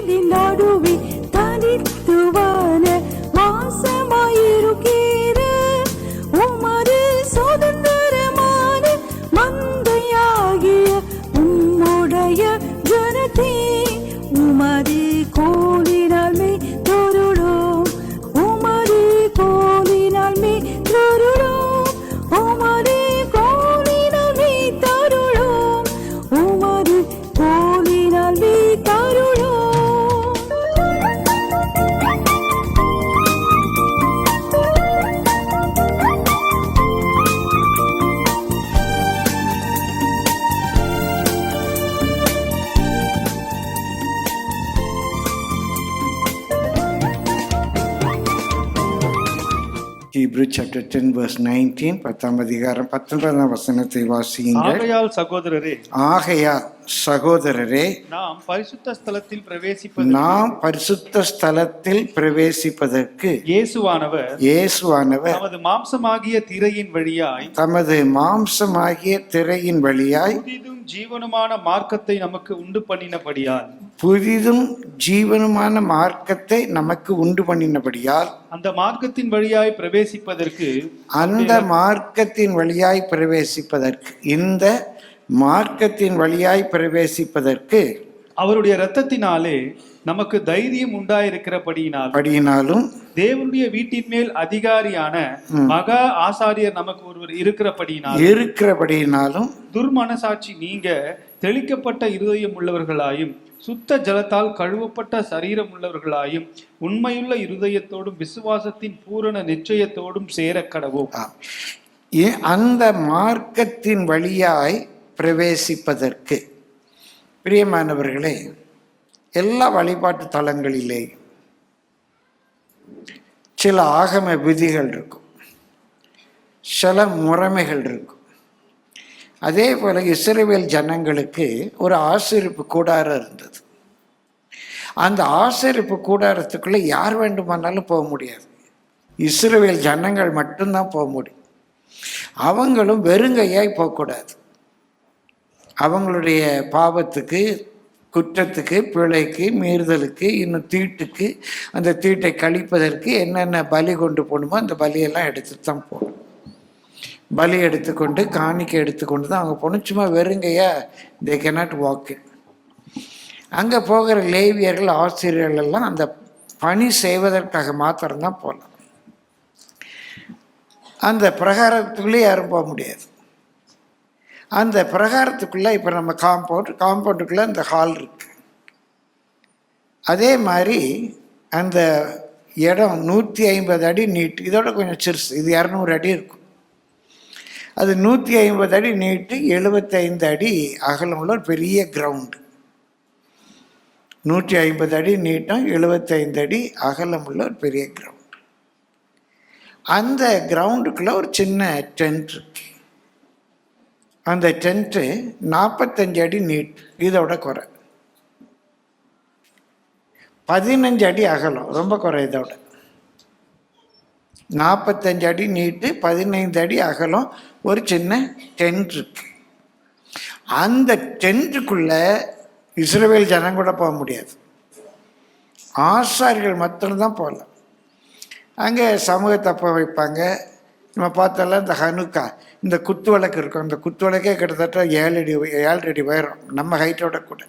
இஸ்ரவேலின் நடுவே தனித்துவான வாசமாயிருக்கிற உமது சுதந்திரமான மந்தையாகிய உம்முடைய ஜனத்தே உமது கோலினால் மே தொருளோம், உமது கோலினால் மே தொருளோம், உமது கோலினால் மே தருளோம், உமது கோலினால் மே தருளோம். Hebrew chapter 10 verse 19, 10ஆம் அதிகாரம் 19ஆம் வசனத்தை வாசியுங்கள். ஆகையால் சகோதரரே, ஆகையால் சகோதரரே, நாம் பரிசுத்த ஸ்தலத்தில் பிரவேசிப்பதற்கு இயேசுவானவர் தமது மாம்சமாகிய திரையின் வழியாய் புதிதும் ஜீவனுமான மார்க்கத்தை நமக்கு உண்டு பண்ணினபடியால் அந்த மார்க்கத்தின் வழியாய் பிரவேசிப்பதற்கு அவருடைய இரத்தத்தினாலே நமக்கு தைரியம் உண்டாயிருக்கிறபடியினாலும் தேவனுடைய வீட்டின் மேல் அதிகாரியான மகா ஆசாரியர் நமக்கு ஒருவர் இருக்கிறபடியினாலும் துர்மனசாட்சி நீங்க தெளிக்கப்பட்ட இருதயம் உள்ளவர்களாயும் சுத்த ஜலத்தால் கழுவப்பட்ட சரீரம் உள்ளவர்களாயும் உண்மையுள்ள இருதயத்தோடும் விசுவாசத்தின் பூரண நிச்சயத்தோடும் சேர கடவோம். அந்த மார்க்கத்தின் வழியாய் பிரவேசிப்பதற்கு பிரியமானவர்களே, எல்லா வழிபாட்டு தலங்களிலே சில ஆகம விதிகள் இருக்கும், சில முறைமைகள் இருக்கும். அதே போல இஸ்ரவேல் ஜனங்களுக்கு ஒரு ஆசரிப்பு கூடாரம் இருந்தது. அந்த ஆசரிப்பு கூடாரத்துக்குள்ள யார் வேண்டுமானாலும் போக முடியாது, இஸ்ரவேல் ஜனங்கள் மட்டும்தான் போக முடியும். அவங்களும் வெறுங்கையாய் போகக்கூடாது. அவங்களுடைய பாவத்துக்கு, குற்றத்துக்கு, பிழைக்கு, மீறுதலுக்கு, இன்னும் தீட்டுக்கு, அந்த தீட்டை கழிப்பதற்கு என்னென்ன பலி கொண்டு போகணுமோ அந்த பலியெல்லாம் எடுத்துட்டு தான் போகணும். பலி எடுத்துக்கொண்டு, காணிக்கை எடுத்துக்கொண்டு தான் அவங்க போகணும். சும்மா வெறுங்கையா தே கேனாட் வாக் இன். அங்கே போகிற லேவியர்கள், ஆசிரியர்கள் எல்லாம் அந்த பணி செய்வதற்காக மாத்திரம்தான் போகலாம். அந்த பிரகாரத்துக்குள்ளே யாரும் போக முடியாது. அந்த பிரகாரத்துக்குள்ளே இப்போ நம்ம காம்பவுண்டுக்குள்ளே அந்த ஹால் இருக்கு. அதே மாதிரி அந்த இடம் 150 அடி நீட்டு, இதோட கொஞ்சம் சிறுசு, இது 200 அடி இருக்கும். அது 150 அடி நீட்டு, 75 அடி அகலம் உள்ள ஒரு பெரிய கிரவுண்டு. 150 அடி நீட்டம், 75 அடி அகலம் உள்ள ஒரு பெரிய கிரவுண்டு. அந்த கிரவுண்டுக்குள்ள ஒரு சின்ன டென்ட் இருக்கு. அந்த டென்ட்டு 45 அடி நீட், இதோட குறை. 15 அடி அகலம், ரொம்ப குறை. இதோட 45 அடி நீட்டு, 15 அடி அகலம் ஒரு சின்ன டென்ட் இருக்கு. அந்த டென்ட்டுக்குள்ள இஸ்ரவேல் ஜனம் கூட போக முடியாது, ஆசாரிகள் மட்டும்தான் போகலாம். அங்கே சமூகத்தப்ப வைப்பாங்க. நம்ம பார்த்தாலும் இந்த ஹனுக்கா, இந்த குத்து விளக்கு இருக்கும். அந்த குத்து விளக்கே கிட்டத்தட்ட 7 அடி உயரம், நம்ம ஹைட்டோட கூட.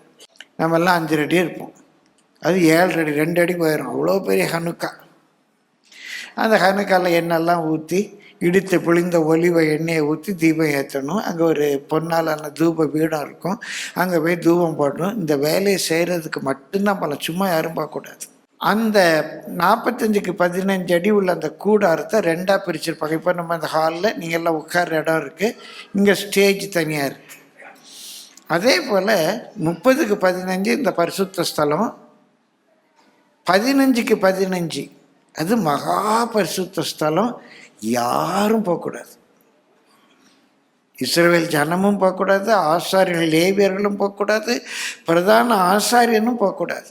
நம்மெல்லாம் 5 அடி இருப்போம், அது 7 அடி 2 அடி உயரம். அவ்வளோ பெரிய ஹனுக்கா. அந்த ஹனுக்காவில் எண்ணெய்லாம் ஊற்றி, இடித்து பிழிந்த ஒலிவ எண்ணெயை ஊற்றி தீபம் ஏற்றணும். அங்கே ஒரு பொன்னாலான தூப பீடம் இருக்கும், அங்கே போய் தூபம் போடணும். இந்த வேலையை செய்கிறதுக்கு மட்டும்தான் போகலாம், சும்மா யாரும் பார்க்கக்கூடாது. அந்த 45க்கு 15 அடி உள்ள அந்த கூடாரத்தை 2ஆக பிரிச்சிருப்பாங்க. இப்போ நம்ம அந்த ஹாலில் நீங்கள் எல்லாம் உட்கார இடம் இருக்குது, இங்கே ஸ்டேஜ் தனியாக இருக்குது. அதே போல் 30க்கு 15 இந்த பரிசுத்த ஸ்தலம், 15க்கு 15 அது மகா பரிசுத்த ஸ்தலம். யாரும் போகக்கூடாது, இஸ்ரவேல் ஜனமும் போகக்கூடாது, ஆசாரியர்கள் லேவியர்களும் போகக்கூடாது, பிரதான ஆசாரியனும் போகக்கூடாது.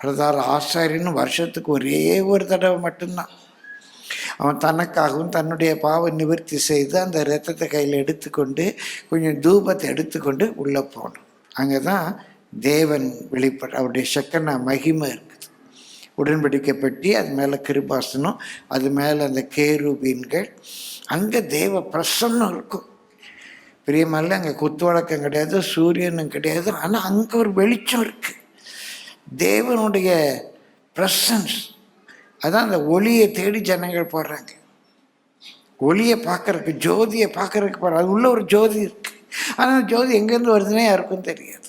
பிரதான ஆசாரியனும் வருஷத்துக்கு ஒரே ஒரு தடவை மட்டும்தான் அவன் தனக்காகவும் தன்னுடைய பாவ நிவர்த்தி செய்து அந்த இரத்தத்தை கையில் எடுத்துக்கொண்டு கொஞ்சம் தூபத்தை எடுத்துக்கொண்டு உள்ளே போகணும். அங்கே தான் தேவன் அவருடைய ஷக்கனா மகிமை இருக்குது. உடன்படிக்கை பெட்டி, அது மேலே கிருபாசனம், அது மேலே அந்த கேருபீன்கள், அங்கே தேவ பிரசன்னம் இருக்கும். பிரியமல்ல, அங்கே குத்து வழக்கம் கிடையாது, சூரியனும் கிடையாது. ஆனால் அங்கே ஒரு வெளிச்சம் இருக்குது, தேவனுடைய பிரசன்ஸ். அதான் அந்த ஒளியை தேடி ஜனங்கள் போடுறாங்க. ஒளியை பார்க்கறதுக்கு, ஜோதியை பார்க்கறதுக்கு போகிறாங்க. அது உள்ள ஒரு ஜோதி இருக்கு. ஆனால் ஜோதி எங்கேருந்து வருதுன்னே யாருக்கும் தெரியாது.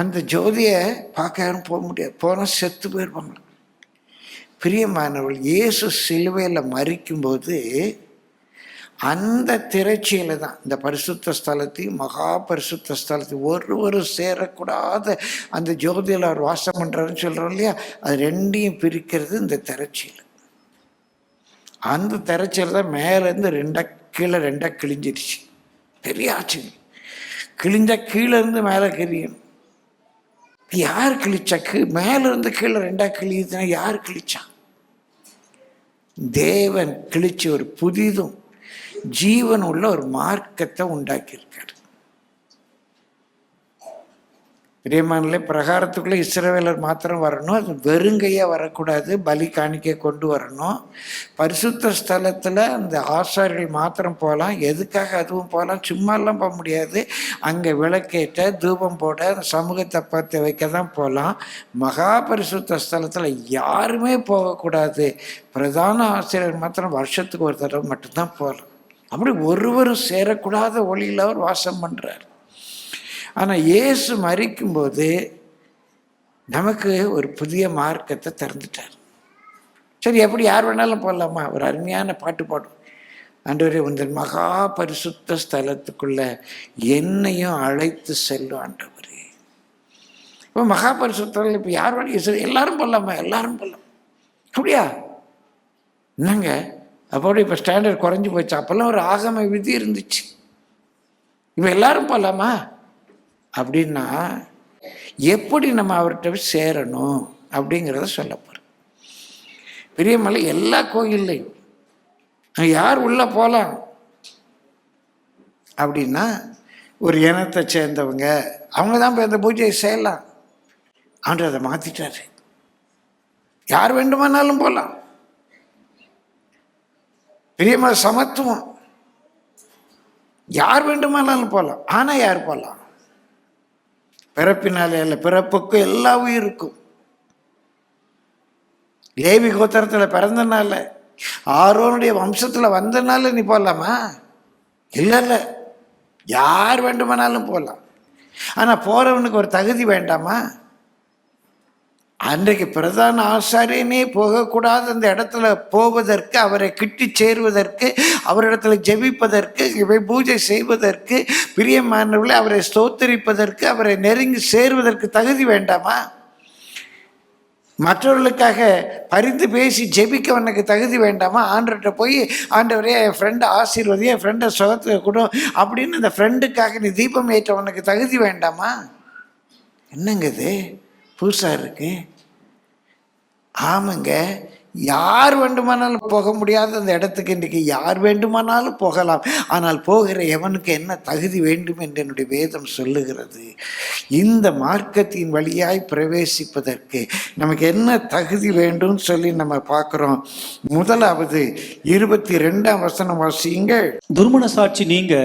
அந்த ஜோதியை பார்க்க யாரும் போக முடியாது, போனால் செத்து போயிருப்பாங்க. பிரியமானவள், இயேசு சிலுவையில் மரிக்கும்போது அந்த திரைச்சியில் தான் இந்த பரிசுத்த ஸ்தலத்தையும் மகா பரிசுத்த ஸ்தலத்தையும் ஒருவரும் சேரக்கூடாத அந்த ஜோதியில் அவர் வாசம் பண்ணுறாருன்னு சொல்கிறோம் இல்லையா, அது ரெண்டையும் பிரிக்கிறது இந்த திரைச்சியில். அந்த திரைச்சியில் தான் மேலேருந்து கீழே ரெண்டாக கிழிஞ்சிருச்சு. பெரிய ஆச்சரியம். கிழிஞ்சா கீழே இருந்து மேலே கிழியணும். யார் கிழிச்சா? மேலேருந்து கீழே ரெண்டாக கிழியுதுன்னா யார் கிழிச்சா? தேவன் கிழிச்சு ஒரு புதிதும் ஜீவன் உள்ள ஒரு மார்க்கத்தை உண்டாக்கியிருக்காரு. பிரியமானே, பிரகாரத்துக்குள்ளே இஸ்ரவேலர் மாத்திரம் வரணும், அது வெறுங்கையாக வரக்கூடாது, பலி காணிக்கை கொண்டு வரணும். பரிசுத்த ஸ்தலத்தில் அந்த ஆசாரிகள் மாத்திரம் போகலாம். எதுக்காக அதுவும் போகலாம்? சும்மாலாம் போக முடியாது. அங்கே விளக்கேற்ற, தூபம் போட, அந்த சமூகத்தை பார்த்து வைக்க தான் போகலாம். மகா பரிசுத்த ஸ்தலத்தில் யாருமே போகக்கூடாது. பிரதான ஆசிரியர் மாத்திரம் வருஷத்துக்கு ஒரு தடவை மட்டும்தான் போகலாம். அப்படி ஒருவரும் சேரக்கூடாத ஒளியில் அவர் வாசம் பண்ணுறார். ஆனால் இயேசு மரிக்கும்போது நமக்கு ஒரு புதிய மார்க்கத்தை திறந்துட்டார். சரி, எப்படி யார் வேணாலும் போடலாமா? ஒரு அருமையான பாட்டு பாடும். ஆண்டவரே, உங்கள் மகா பரிசுத்த ஸ்தலத்துக்குள்ள என்னையும் அழைத்து செல்லும் ஆண்டவரே. இப்போ மகா பரிசுத்தம் இப்போ யார் வேணும்? எல்லாரும் போடலாமா? எல்லாரும் போடலாம். அப்படியா? என்னங்க அப்போட இப்போ ஸ்டாண்டர்ட் குறைஞ்சி போச்சு. அப்போல்லாம் ஒரு ஆகம விதி இருந்துச்சு. இப்போ எல்லாரும் போகலாமா அப்படின்னா எப்படி நம்ம அவர்கிட்ட சேரணும் அப்படிங்கிறத சொல்ல போகிறோம். பெரியமலை எல்லா கோயில்லையும் யார் உள்ளே போகலாம் அப்படின்னா ஒரு இனத்தை சேர்ந்தவங்க, அவங்க தான் போய் அந்த பூஜையை செய்யலாம். ஆண்டு அதை மாற்றிட்டாரு. யார் வேண்டுமானாலும் போகலாம். பிரியமலை சமத்துவம், யார் வேண்டுமானாலும் போகலாம். ஆனால் யார் போகலாம்? பிறப்பினாலே அல்ல, பிறப்புக்கு எல்லா உயிருக்கும். லேவி கோத்திரத்தில் பிறந்தனால, ஆரோனுடைய வம்சத்தில் வந்தனால நீ போகலாமா? இல்லை, யார் வேண்டுமானாலும் போகலாம். ஆனால் போகிறவனுக்கு ஒரு தகுதி வேண்டாமா? அன்றைக்கு பிரதான ஆசாரியனே போகக்கூடாது அந்த இடத்துல போவதற்கு, அவரை கிட்டி சேருவதற்கு, அவரிடத்துல ஜெபிப்பதற்கு, இவை பூஜை செய்வதற்கு, பிரியமானவர்களை அவரை ஸ்தோத்தரிப்பதற்கு, அவரை நெருங்கி சேருவதற்கு தகுதி வேண்டாமா? மற்றவர்களுக்காக பரிந்து பேசி ஜெபிக்க உனக்கு தகுதி வேண்டாமா? ஆண்டவர்கிட்ட போய், ஆண்டவரே என் ஃப்ரெண்டை ஆசீர்வதி, என் ஃப்ரெண்டை சுகத்தை கொடு அப்படின்னு அந்த ஃப்ரெண்டுக்காக நீ தீபம் ஏற்ற உனக்கு தகுதி வேண்டாமா? என்னங்க இது புதுசாக இருக்கு? ஆமாங்க, யார் வேண்டுமானாலும் போக முடியாத அந்த இடத்துக்கு இன்றைக்கு யார் வேண்டுமானாலும் போகலாம். ஆனால் போகிற எவனுக்கு என்ன தகுதி வேண்டும் என்று என்னுடைய வேதம் சொல்லுகிறது. இந்த மார்க்கத்தின் வழியாய் பிரவேசிப்பதற்கு நமக்கு என்ன தகுதி வேண்டும் சொல்லி நம்ம பார்க்குறோம். முதலாவது 22ஆம் வசனம் வாசியுங்கள். துர்மனசாட்சி நீங்க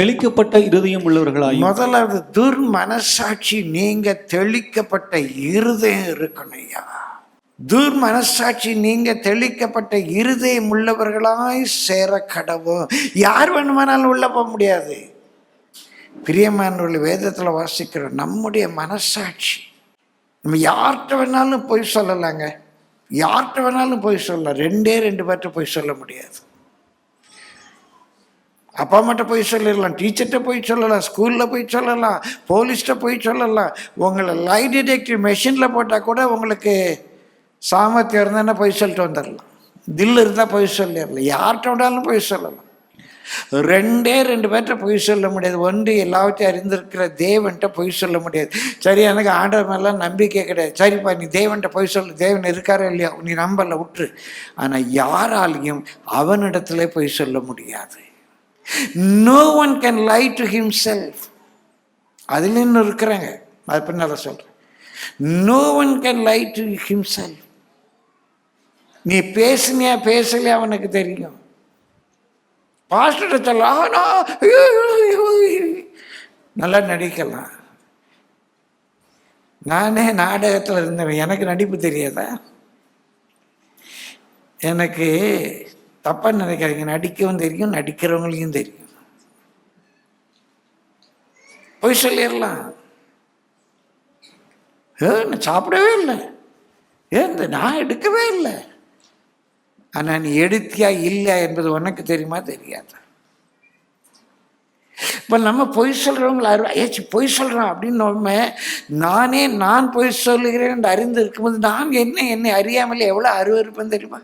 தெளிக்கப்பட்ட இருதயம் உள்ளவர்களாய். முதலாவது துர்மனசாட்சி நீங்க தெளிக்கப்பட்ட இருதயம் இருக்கணையா. துர்மனசாட்சி நீங்க தெளிக்கப்பட்ட இருதயம் உள்ளவர்களாய் சேர கடவும். யார் வேணுமானாலும் உள்ள போக முடியாது. பிரியமானவர்கள், வேதத்தில் வாசிக்கிற நம்முடைய மனசாட்சி, நம்ம யார்கிட்ட வேணாலும் போய் சொல்லலாங்க. யார்கிட்ட வேணாலும் போய் சொல்லலாம். 2 பேர்கிட்ட போய் சொல்ல முடியாது. அப்பா அம்மாட்ட போய் சொல்லிடலாம், டீச்சர்கிட்ட போய் சொல்லலாம், ஸ்கூலில் போய் சொல்லலாம், போலீஸ்கிட்ட போய் சொல்லலாம். உங்களை லை டிடெக்டிவ் மெஷினில் போட்டால் கூட உங்களுக்கு சாமர்த்தியம் இருந்தால் போய் சொல்லிட்டு வந்துடலாம். தில் இருந்தால் போய் சொல்லிடலாம். யார்கிட்ட விடாலும் போய் சொல்லலாம். 2 பேர்கிட்ட போய் சொல்ல முடியாது. ஒன்று எல்லாத்தையும் அறிந்திருக்கிற தேவன்கிட்ட போய் சொல்ல முடியாது. சரி, எனக்கு ஆண்டவர் மேலாம் நம்பிக்கை கிடையாது. சரிப்பா, நீ தேவன்கிட்ட போய் சொல்லு, தேவன் இருக்காரா இல்லையா, நீ நம்பல விட்டுரு. ஆனால் யாராலையும் அவனிடத்துல போய் சொல்ல முடியாது. No one can lie to himself. அதில் இன்னும் இருக்கிறாங்க. அது பின்னால சொல்கிறேன். No one can lie to himself. நீ பேசுனியா பேசலையா அவனுக்கு தெரியும். பாஸ்டர் சொல்ல நல்லா நடிக்கலாம். நானே நாடகத்தில் இருந்தவன், எனக்கு நடிப்பு தெரியாதா? எனக்கு தப்பாக நினைக்காதீங்க, நடிக்கவும் தெரியும், நடிக்கிறவங்களையும் தெரியும். போய் சொல்லிடலாம், நான் சாப்பிடவே இல்லை, நான் எடுக்கவே இல்லை. ஆனால் நீ எடுத்தியா இல்லை என்பது உனக்கு தெரியுமா தெரியாது. இப்போ நம்ம பொய் சொல்கிறவங்கள ஏச்சு பொய் சொல்கிறான் அப்படின்னு நான் பொய் சொல்லுகிறேன் என்று அறிந்து இருக்கும்போது நான் என்னை அறியாமலே எவ்வளோ அருவருப்பேன் தெரியுமா?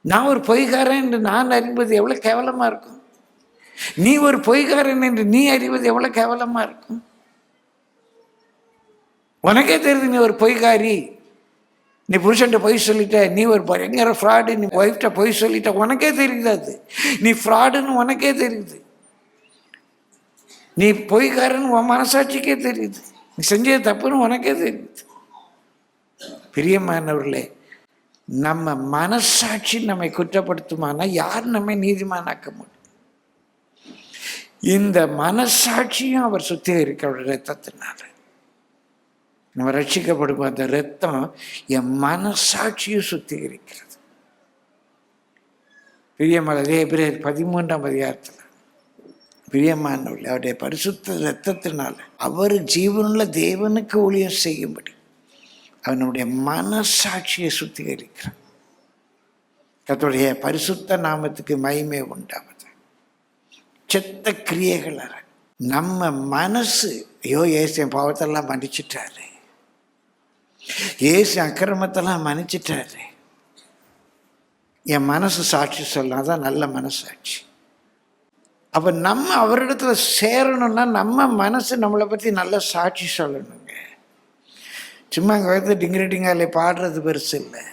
நான் ஒரு பொய்காரன் என்று நான் அறிவது எவ்வளோ கேவலமாக இருக்கும். நீ ஒரு பொய்காரன் என்று நீ அறிவது எவ்வளோ கேவலமாக இருக்கும். உனக்கே தெரியுது நீ ஒரு பொய்காரி, நீ புருஷன்ட்ட பொய் சொல்லிட்ட, நீ ஒரு பயங்கர ஃப்ராடு, நீ ஒய்ஃப்ட்ட பொய் சொல்லிட்ட, உனக்கே தெரியுது அது நீ ஃப்ராடுன்னு உனக்கே தெரியுது. நீ பொய்காரன்னு உன் மனசாட்சிக்கே தெரியுது. நீ செஞ்சது தப்புன்னு உனக்கே தெரியுது. பிரியமானவர்களே, நம்ம மனசாட்சி நம்மை குற்றப்படுத்துமானா யார் நம்மை நீதிமானாக்க முடியும்? இந்த மனசாட்சியும் அவர் சுத்திகரிக்கிற இரத்தத்தினால நம்ம ரட்சிக்கப்படும். அந்த இரத்தம் என் மனசாட்சியும் சுத்திகரிக்கிறது. பிரியமான எபிரேயர் 13ஆம் அதிகாரத்தில் பிரியமானவர்களே, அவருடைய பரிசுத்த இரத்தத்தினால அவர் ஜீவனுள்ள தேவனுக்கு ஊழியம் செய்யும்படி அவனுடைய மனசாட்சியை சுத்திகரிக்கிறார். கர்த்தருடைய பரிசுத்த நாமத்துக்கு மகிமை உண்டாவது. செத்த கிரியைகள் நம்ம மனசு, ஐயோ ஏசு என் பாவத்தெல்லாம் மன்னிச்சிட்டாரு, ஏசு அக்கிரமத்தெல்லாம் மன்னிச்சிட்டாரு, என் மனசு சாட்சி சொல்லலாம். அதான் நல்ல மனசாட்சி. அப்போ நம்ம அவரிடத்துல சேரணும்னா நம்ம மனசு நம்மளை பற்றி நல்ல சாட்சி சொல்லணுங்க. சும்மா அங்கே வந்து டிங்கிரிட்டிங்கால பாடுறது பெருசு இல்லை,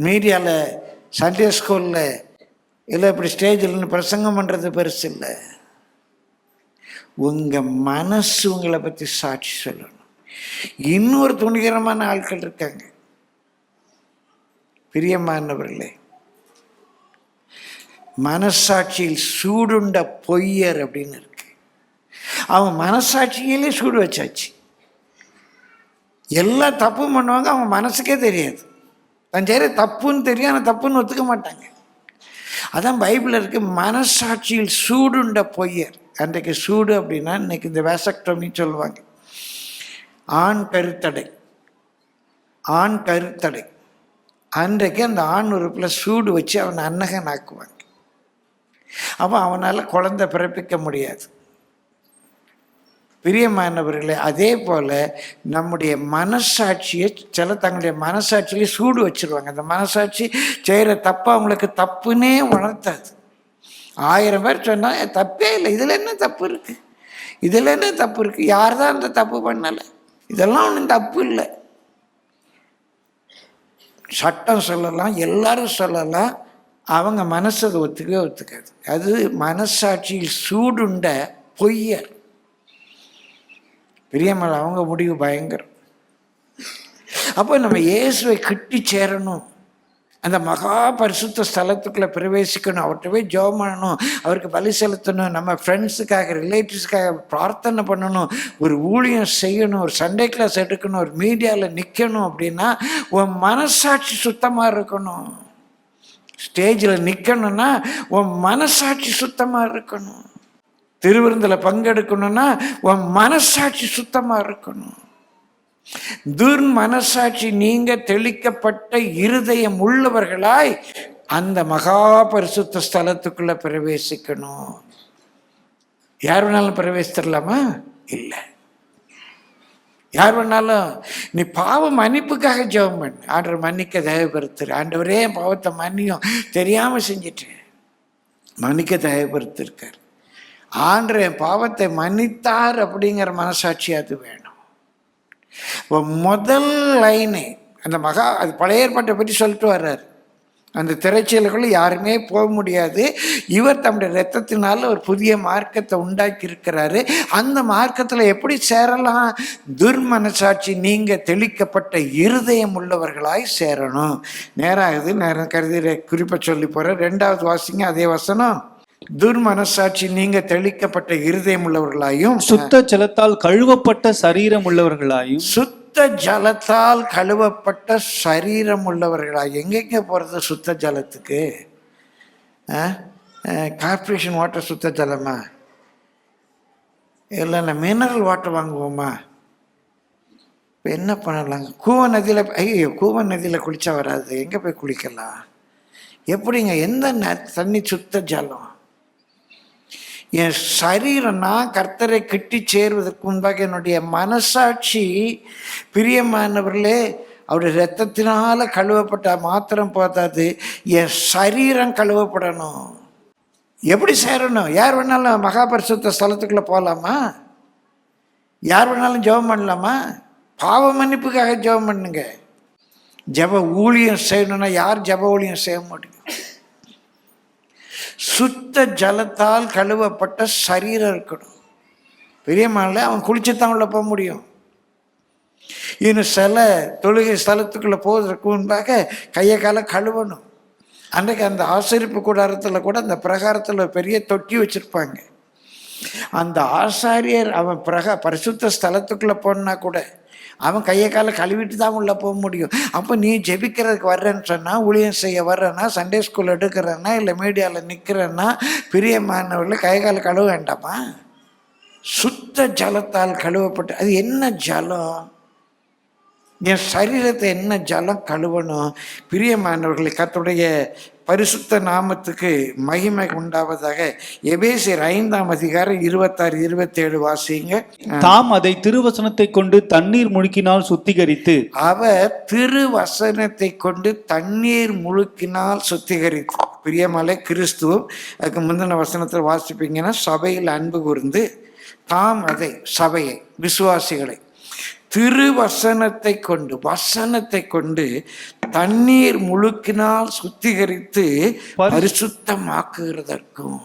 மீடியாவில் சண்டே ஸ்கூலில் இல்லை இப்படி ஸ்டேஜில் பிரசங்கம் பண்ணுறது பெருசு இல்லை. உங்கள் மனசு உங்களை பற்றி சாட்சி சொல்லணும். இன்னொரு துணிகரமான ஆட்கள் இருக்காங்க பிரியமானவர்களே, மனசாட்சியில் சூடுண்ட பொய்யர் அப்படின்னு இருக்கு. அவங்க மனசாட்சியிலே சூடு வச்சாச்சு. எல்லா தப்பும் பண்ணுவாங்க, அவங்க மனசுக்கே தெரியாது. தன் செய்கிற தப்புன்னு தெரியும், ஆனால் தப்புன்னு ஒத்துக்க மாட்டாங்க. அதான் பைபிள் இருக்கு, மனசாட்சியில் சூடுண்ட பொய்யர். அன்றைக்கு சூடு அப்படின்னா இன்னைக்கு இந்த வேசக்டோமின்னு சொல்லுவாங்க. ஆண் கருத்தடை, ஆண் கருத்தடை. அன்றைக்கு அந்த ஆண் உறுப்பில் சூடு வச்சு அவனை அன்னகன் ஆக்குவாங்க. அப்போ அவனால் குழந்தை பிறப்பிக்க முடியாது. பிரியமானவர்களே, அதே போல் நம்முடைய மனசாட்சியை சில தங்களுடைய மனசாட்சியிலே சூடு வச்சுருவாங்க. அந்த மனசாட்சி செய்கிற தப்பு அவங்களுக்கு தப்புன்னே உணர்த்தாது. 1000 பேர் சொன்னால் தப்பே இல்லை, இதில் என்ன தப்பு இருக்குது, இதில் என்ன தப்பு இருக்குது, யார் தான் அந்த தப்பு பண்ணலை, இதெல்லாம் ஒன்றும் தப்பு இல்லை. சட்டம் சொல்லலாம், எல்லாரும் சொல்லலாம், அவங்க மனசு அதை ஒத்துக்கவே ஒத்துக்காது. அது மனசாட்சியில் சூடுண்ட பொய்யர். பிரியமல்ல, அவங்க முடிவு பயங்கரம். அப்போ நம்ம இயேசுவை கிட்டி சேரணும், அந்த மகா பரிசுத்த ஸ்தலத்துக்குள்ளே பிரவேசிக்கணும், அவர்கிட்ட போய் ஜெபம் பண்ணணும், அவருக்கு பலி செலுத்தணும், நம்ம ஃப்ரெண்ட்ஸுக்காக ரிலேட்டிவ்ஸுக்காக பிரார்த்தனை பண்ணணும், ஒரு ஊழியம் செய்யணும், ஒரு சண்டே கிளாஸ் எடுக்கணும், ஒரு மீடியாவில் நிற்கணும். அப்படின்னா உன் மனசாட்சி சுத்தமாக இருக்கணும். ஸ்டேஜில் நிற்கணும்னா உன் மனசாட்சி சுத்தமாக இருக்கணும். திருவிருந்தில் பங்கெடுக்கணும்னா உன் மனசாட்சி சுத்தமாக இருக்கணும். மனசாட்சி நீங்க தெளிக்கப்பட்ட இருதயம் உள்ளவர்களாய் அந்த மகா பரிசுத்த ஸ்தலத்துக்குள்ள பிரவேசிக்கணும். யார் வேணாலும் பிரவேசித்தரலாமா? இல்லை. யார் வேணாலும் நீ பாவ மன்னிப்புக்காக ஜெபம் பண்ணு, ஆண்டவர் மன்னிக்க தயவுபடுத்துரு, ஆண்டவரே என் பாவத்தை மன்னியும், தெரியாம செஞ்சிட்டேன், மன்னிக்க தயவுபடுத்திருக்கார், ஆண்டவர் என் பாவத்தை மன்னித்தார் அப்படிங்கிற மனசாட்சி அது வேணும். இப்போ முதல் லைனு அந்த அது பழைய ஏற்பாட்டை பற்றி சொல்லிட்டு வர்றார். அந்த திரைச்சீலுக்குள்ள யாருமே போக முடியாது. இவர் தம்முடைய இரத்தத்தினால ஒரு புதிய மார்க்கத்தை உண்டாக்கி இருக்கிறாரு. அந்த மார்க்கத்தில் எப்படி சேரலாம்? துர்மனசாட்சி நீங்க தெளிக்கப்பட்ட இருதயம் உள்ளவர்களாய் சேரணும். நேராகுது, நேரம் கருதி குறிப்பை சொல்லி போகிறேன். 2வது வாசிங்க அதே வசனம். துர்மனசாட்சி நீங்க தெளிக்கப்பட்ட இருதயம் உள்ளவர்களாயும் சுத்த ஜலத்தால் கழுவப்பட்ட சரீரம் உள்ளவர்களாயும். சுத்த ஜலத்தால் கழுவப்பட்ட சரீரம் உள்ளவர்களாய். எங்கெங்க போறது சுத்த ஜலத்துக்கு? கார்பரேஷன் வாட்டர் சுத்த ஜலமா? இல்லைன்னா மினரல் வாட்டர் வாங்குவோமா? இப்போ என்ன பண்ணலாங்க? கூவ நதியில், ஐயோ கூவ நதியில் குளிச்சா வராது, எங்கே போய் குளிக்கலாம்? எப்படிங்க? எந்த தண்ணி சுத்த ஜலம்? என் சரீரம்னா கர்த்தரை கிட்டி சேருவதற்கு முன்பாக என்னுடைய மனசாட்சி, பிரியமானவர்களே, அவருடைய இரத்தத்தினால கழுவப்பட்ட மாத்திரம் போதாது, என் சரீரம் கழுவப்படணும். எப்படி சேரணும்? யார் வேணாலும் மகாபரிசுத்த ஸ்தலத்துக்குள்ளே போகலாமா? யார் வேணாலும் ஜெபம் பண்ணலாமா? பாவ மன்னிப்புக்காக ஜெபம் பண்ணுங்க. ஜெப ஊழியம் செய்யணும்னா யார் ஜெப ஊழியம் செய்ய முடியும்? சுத்த ஜலத்தால் கழுவப்பட்ட சரீரம் இருக்கணும். பெரியம்மாவில் அவன் குளிச்சுத்தான் உள்ள போக முடியும். இன்னும் சில தொழுகை ஸ்தலத்துக்குள்ளே போவதற்கு முன்பாக கையை காலை கழுவணும். அன்றைக்கு அந்த ஆசரிப்பு கூடாரத்தில் கூட அந்த பிரகாரத்தில் ஒரு பெரிய தொட்டி வச்சுருப்பாங்க. அந்த ஆசாரியர் அவன் பரிசுத்த ஸ்தலத்துக்குள்ளே போனா கூட அவன் கையை காலை கழுவிட்டு தான் உள்ளே போக முடியும். அப்போ நீ ஜெபிக்கிறதுக்கு வர்றேன்னு சொன்னால், ஊழியம் செய்ய வர்றேன்னா, சண்டே ஸ்கூல் எடுக்கிறேன்னா, இல்லை மீடியாவில் நிற்கிறேன்னா, பிரியமானவர்கள் கை காலை கழுவ வேண்டாமா? சுத்த ஜலத்தால் கழுவப்பட்டு, அது என்ன ஜலம்? என் சரீரத்தை என்ன ஜலம் கழுவணும்? பிரியமானவர்களை, கர்த்தருடைய பரிசுத்த நாமத்துக்கு மகிமை உண்டாவதாக. எபேசியர் 5ஆம் அதிகாரம் 26, 27 வாசிங்க. தாம் அதை திருவசனத்தை கொண்டு தண்ணீர் முழுக்கினால் சுத்திகரித்து. அவர் திருவசனத்தை கொண்டு தண்ணீர் முழுக்கினால் சுத்திகரித்து. பிரியமலை கிறிஸ்துவும். அதுக்கு முந்தின வசனத்தில் வாசிப்பீங்கன்னா, சபையில் அன்பு கூர்ந்து தாம் அதை, சபையை, விசுவாசிகளை திருவசனத்தை கொண்டு, வசனத்தை கொண்டு தண்ணீர் முழுக்கினால் சுத்திகரித்து பரிசுத்தமாக்குகிறதற்கும்.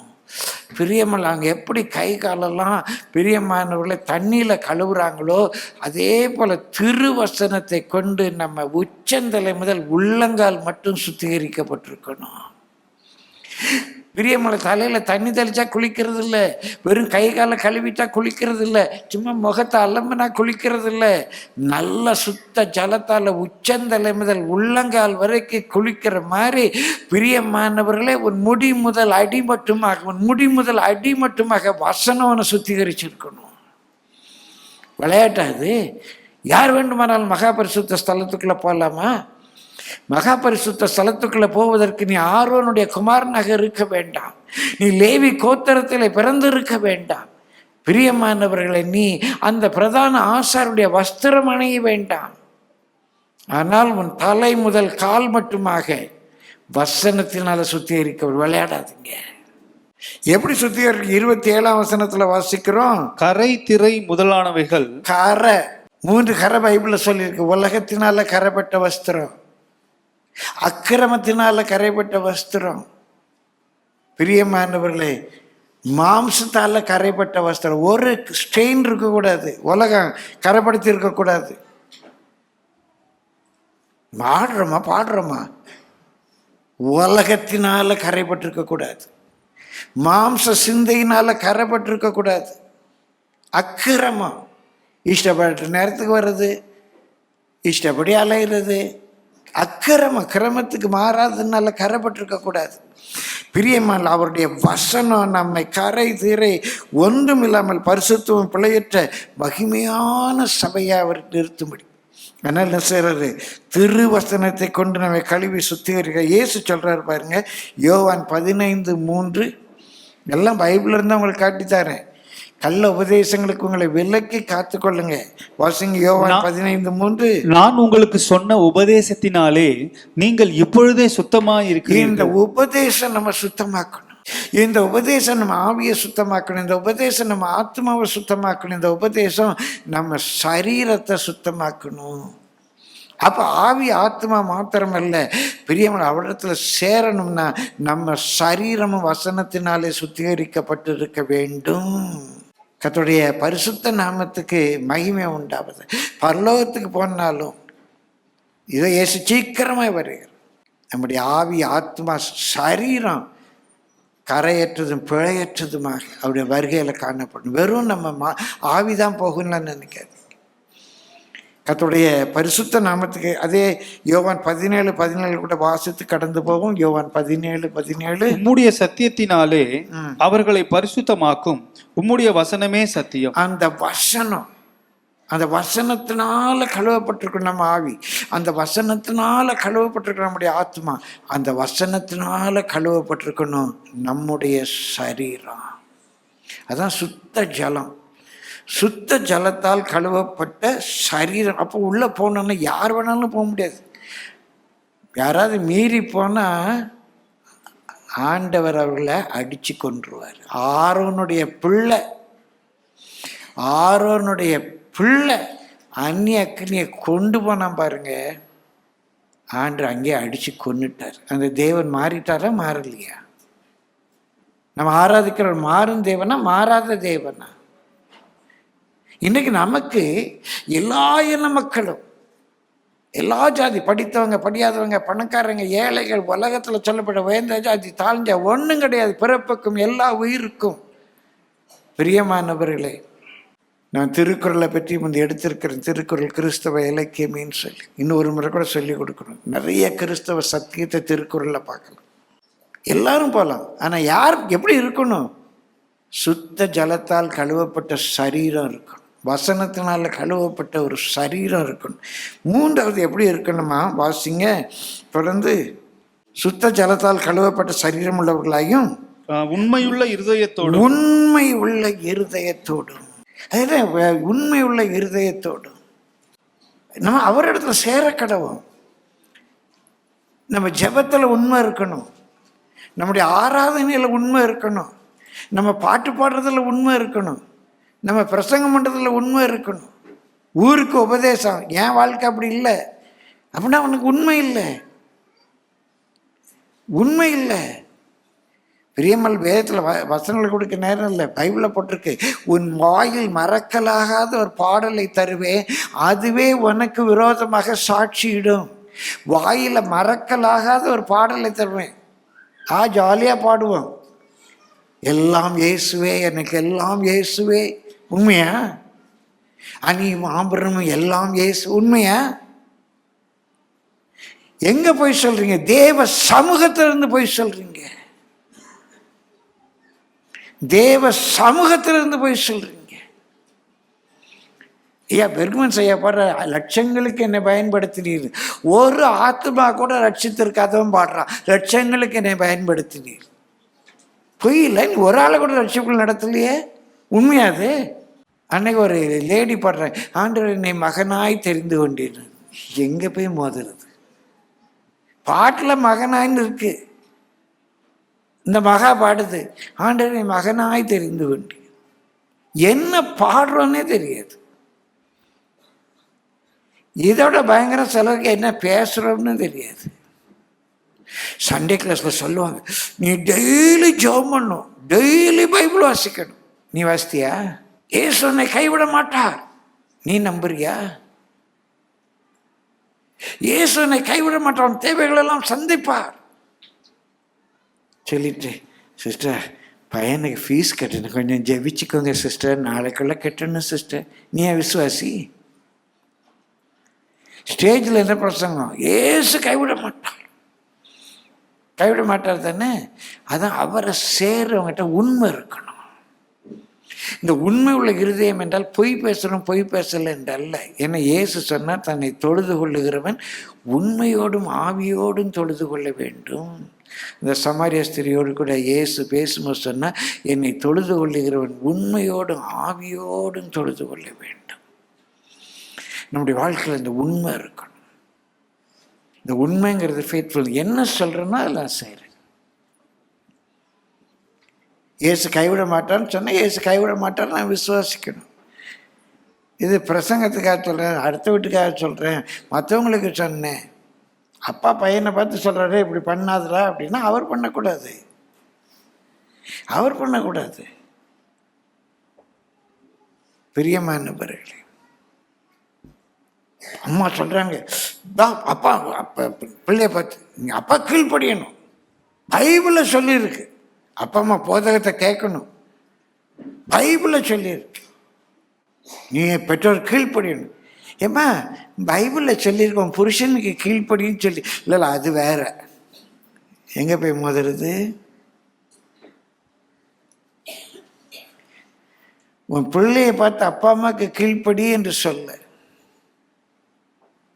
பிரியமல், அங்கே எப்படி கை காலெல்லாம் பிரியமானவர்களை தண்ணியில் கழுவுறாங்களோ, அதே போல் திருவசனத்தை கொண்டு நம்ம உச்சந்தலை முதல் உள்ளங்கால் மட்டும் சுத்திகரிக்கப்பட்டிருக்கணும். பிரியமலை, தலையில் தண்ணி தெளிச்சா குளிக்கிறது இல்லை, வெறும் கை காலை கழுவிட்டா குளிக்கிறது இல்லை, சும்மா முகத்தை அலம்புனா குளிக்கிறது இல்லை. நல்ல சுத்த ஜலத்தால் உச்சந்தலை முதல் உள்ளங்கால் வரைக்கும் குளிக்கிற மாதிரி பிரியமானவர்களே, உன் முடி முதல் அடி மட்டுமாக வசனம் அவனை சுத்திகரிச்சிருக்கணும். விளையாட்டாது? யார் வேண்டுமானாலும் மகாபரிசுத்த ஸ்தலத்துக்குள்ளே போகலாமா? மகாபரிசுத்த ஸ்தலத்துக்குள்ள போவதற்கு நீ ஆரோனுடைய குமாரனாக இருக்க வேண்டாம், நீ லேவி கோத்திரத்தில் பிறந்து இருக்க வேண்டாம். பிரியமானவர்களை, நீ அந்த பிரதான ஆசாருடைய வஸ்திரம் அணிய வேண்டாம். ஆனால் உன் தலை முதல் கால் மட்டுமாக வசனத்தினால சுத்திகரிக்க. விளையாடாதீங்க. எப்படி சுத்திகரிக்க? 27ஆம் வசனத்துல வாசிக்கிறோம். கரை, திரை முதலானவைகள். கரை, 3 கரை பைபிள்ல சொல்லியிருக்கு. உலகத்தினால கரைப்பட்ட வஸ்திரம், அக்கிரமத்தினால கரைப்பட்ட வஸ்திரம். பிரியமானவர்களே, மாம்சத்தால கரைப்பட்ட வஸ்திரம். ஒரு ஸ்டெயின் இருக்கக்கூடாது, உலகம் கரைப்படுத்தி இருக்கக்கூடாது. பாடுறோமா உலகத்தினால கரைப்பட்டிருக்க கூடாது, மாம்ச சிந்தையினால கரைப்பட்டிருக்க கூடாது. அக்கிரமம், இஷ்டப்பட்ட நேரத்துக்கு வர்றது, இஷ்டப்படி அலைகிறது, கிரமத்துக்கு மாறாததுனால கரைப்பட்டிருக்க கூடாது. பிரியமான அவருடைய வசனம் நம்மை கரை தீரை ஒன்றும் இல்லாமல் பரிசுத்தமும் பிழையற்ற மகிமையான சபையை அவர் நிறுத்தும்படி. அதனால் என்ன செய்யறாரு? திருவசனத்தை கொண்டு நம்மை கழுவி சுத்திகரிக்க. இயேசு சொல்றாரு பாருங்க, யோவான் 15:3. எல்லாம் பைபிள்ல இருந்து உங்களுக்கு காட்டித்தாரேன். கள்ள உபதேசங்களுக்கு உங்களை விலக்கி காத்துக்கொள்ளுங்க. வாசிங்க யோவான் 15:3. நான் உங்களுக்கு சொன்ன உபதேசத்தினாலே நீங்கள் இப்பொழுதே சுத்தமாய் இருக்கிறீர்கள். இந்த உபதேசம் நம்ம சுத்தமாக்கணும். இந்த உபதேசம் நம்ம ஆவியை சுத்தமாக்கணும். இந்த உபதேசம் நம்ம ஆத்மாவை சுத்தமாக்கணும். இந்த உபதேசம் நம்ம சரீரத்தை சுத்தமாக்கணும். அப்போ ஆவி ஆத்மா மாத்திரமல்ல பிரியமான அவரிடத்துல சேரணும்னா நம்ம சரீரமும் வசனத்தினாலே சுத்திகரிக்கப்பட்டு இருக்க வேண்டும். கர்த்தருடைய பரிசுத்த நாமத்துக்கு மகிமை உண்டாவது. பரலோகத்துக்கு போனாலும் இதை இயேசு சீக்கிரமாக வருகிறார். நம்முடைய ஆவி ஆத்மா சரீரம் கரையற்றதும் பிழையற்றதுமாக அவருடைய வருகையில் காணப்படும். வெறும் நம்ம ஆவிதான் போகணும்னு நினைக்காது. கர்த்தருடைய பரிசுத்த நாமத்துக்கு அதே யோவான் 17:17 கூட வாசித்து கடந்து போகும். யோவான் 17:17 உம்முடைய சத்தியத்தினாலே அவர்களை பரிசுத்தமாக்கும், உம்முடைய வசனமே சத்தியம். அந்த வசனம், அந்த வசனத்தினால கழுவப்பட்டிருக்கணும் நம்ம ஆவி, அந்த வசனத்தினால கழுவப்பட்டிருக்கணும் நம்முடைய ஆத்மா, அந்த வசனத்தினால கழுவப்பட்டிருக்கணும் நம்முடைய சரீரம். அதான் சுத்த ஜலம். சுத்த ஜலத்தால் கழுவப்பட்ட சரீரம். அப்போ உள்ளே போனோன்னா யார் வேணாலும் போக முடியாது. யாராவது மீறி போனால் ஆண்டவர் அவர்களை அடித்து கொன்றுவார். ஆரோனுடைய பிள்ளை அந்நிய அக்னியை கொண்டு போனால் பாருங்க, ஆண்டு அங்கேயே அடித்து கொன்னுட்டார். அந்த தேவன் மாறிட்டாரா மாறலையா? நம்ம ஆராதிக்கிற மாறும் தேவனா மாறாத தேவனா? இன்னைக்கு நமக்கு எல்லா இன மக்களும், எல்லா ஜாதி, படித்தவங்க படியாதவங்க, பணக்காரங்க ஏழைகள், உலகத்தில் சொல்லப்பட்ட உயர்ந்த ஜாதி தாழ்ந்த ஒன்றும் கிடையாது. பிறப்புக்கும் எல்லா உயிருக்கும். பிரியமானவர்களே, நான் திருக்குறளை பற்றி முந்தைய எடுத்திருக்கிறேன். திருக்குறள் கிறிஸ்தவ இலக்கியமேன்னு சொல்லி இன்னொரு முறை கூட சொல்லி கொடுக்கணும். நிறைய கிறிஸ்தவ சத்தியத்தை திருக்குறளில் பார்க்கலாம். எல்லாரும் போகலாம். ஆனால் யார் எப்படி இருக்கணும்? சுத்த ஜலத்தால் கழுவப்பட்ட சரீரம் இருக்கணும். வசனத்தினால் கழுவப்பட்ட ஒரு சரீரம் இருக்கணும். மூன்றாவது எப்படி இருக்கணுமா? வாசிங்க தொடர்ந்து. சுத்த ஜலத்தால் கழுவப்பட்ட சரீரம் உள்ளவர்களாயும் உண்மையுள்ள இருதயத்தோடும். உண்மை உள்ள இருதயத்தோடும். அதுதான் உண்மை உள்ள இருதயத்தோடும் நம்ம அவரிடத்துல சேர கடவோம். நம்ம ஜெபத்தில் உண்மை இருக்கணும், நம்முடைய ஆராதனையில் உண்மை இருக்கணும், நம்ம பாட்டு பாடுறதுல உண்மை இருக்கணும், நம்ம பிரசங்கம் பண்ணுறதுல உண்மை இருக்கணும். ஊருக்கு உபதேசம், என் வாழ்க்கை அப்படி இல்லை அப்படின்னா அவனுக்கு உண்மை இல்லை. உண்மை இல்லை. பிரியமல் வேதத்தில் வசனங்கள் கொடுக்க நேரம் இல்லை, பைபிளில் போட்டிருக்கு, உன் வாயில் மறக்கலாகாத ஒரு பாடலை தருவேன், அதுவே உனக்கு விரோதமாக சாட்சியிடும். வாயில் மறக்கலாகாத ஒரு பாடலை தருவேன். ஜாலியாக பாடுவோம், எல்லாம் இயேசுவே, எனக்கு எல்லாம் இயேசுவே. உண்மையா? அணியும் ஆபரணமும் எல்லாம் இயேசு. உண்மையா? எங்க போய் சொல்றீங்க? தேவ சமூகத்திலிருந்து போய் சொல்றீங்க. தேவ சமூகத்திலிருந்து போய் சொல்றீங்க. ஐயா பெர்க்மன்ஸ் ஐயா பாடுற, லட்சங்களுக்கு என்னை பயன்படுத்தினீர், ஒரு ஆத்மா கூட ரட்சித்திருக்காதவன் பாடுறான், லட்சங்களுக்கு என்னை பயன்படுத்தினீர். பொய்யில்லை, ஒரு ஆளை கூட ரட்சிப்புகள் நடத்தலையே. உண்மையாது? அன்னைக்கு ஒரு லேடி பாடுறேன், ஆண்டவர் என்னை மகனாய் தெரிந்து கொண்டேன். எங்கே போய் மோதுறது? பாட்டில் மகனாயின்னு இருக்கு, இந்த மகா பாடுது ஆண்டவர் என்னை மகனாய் தெரிந்து கொண்டேன். என்ன பாடுறோன்னே தெரியாது. இதோட பயங்கர சிலருக்கு என்ன பேசுகிறோன்னு தெரியாது. சண்டே கிளாஸில் சொல்லுவாங்க, நீ டெய்லி ஜெபம் பண்ணணும், டெய்லி பைபிள் வாசிக்கணும். நீ வாசித்தியா? இயேசு உன்னை கைவிட மாட்டார். நீ நம்புறியா? இயேசு உன்னை கைவிட மாட்டார், தேவைகளெல்லாம் சந்திப்பார் சொல்லிட்டு, சிஸ்டர் பையனுக்கு ஃபீஸ் கட்டணும், கொஞ்சம் ஜெபிச்சுக்கோங்க சிஸ்டர், நாளைக்குள்ள கட்டணும் சிஸ்டர். நீ விசுவாசி? ஸ்டேஜில் என்ன பிரசங்கம்? இயேசு கைவிட மாட்டார். கைவிட மாட்டார் தானே? அதான் அவரை சேர்றவங்ககிட்ட உண்மை இருக்கணும். இந்த உண்மை உள்ள இருதயம் என்றால் பொய் பேசணும், பொய் பேசலை என்றல்ல. ஏன்னா இயேசு சொன்னால் தன்னை தொழுது கொள்ளுகிறவன் உண்மையோடும் ஆவியோடும் தொழுது கொள்ள வேண்டும். இந்த சமாரிய ஸ்திரியோடு கூட இயேசு பேசும்போது சொன்னால், என்னை தொழுது கொள்ளுகிறவன் உண்மையோடும் ஆவியோடும் தொழுது கொள்ள வேண்டும். நம்முடைய வாழ்க்கையில் இந்த உண்மை இருக்கணும். இந்த உண்மைங்கிறது ஃபேத்ஃபுல். என்ன சொல்கிறேன்னா அதெல்லாம் செய்கிறேன். இயேசு கைவிட மாட்டான்னு சொன்னால் இயேசு கைவிட மாட்டான்னு நான் விசுவாசிக்கணும். இது பிரசங்கத்துக்காக சொல்கிறேன், அடுத்த வீட்டுக்காக சொல்கிறேன், மற்றவங்களுக்கு சொன்னேன். அப்பா பையனை பார்த்து சொல்கிறாரே இப்படி பண்ணாதடா அப்படின்னா அவர் பண்ணக்கூடாது, அவர் பண்ணக்கூடாது. பிரியமானவர்களே, அம்மா சொல்கிறாங்க, அப்பா அப்பா பிள்ளைய பார்த்து அப்பா கீழ்ப்படியணும், பைபிளில் சொல்லியிருக்கு. அப்பா அம்மா போதகத்தை கேட்கணும், பைபிளில் சொல்லியிருக்கு. நீ பெற்றோர் கீழ்ப்படியணும். ஏம்மா பைபிளில் சொல்லியிருக்கோம் புருஷனுக்கு கீழ்ப்படின்னு சொல்லி. இல்லை அது வேற. எங்கே போய் மோதுறது? உன் பிள்ளைய பார்த்து அப்பா அம்மாவுக்கு கீழ்ப்படி என்று சொல்ல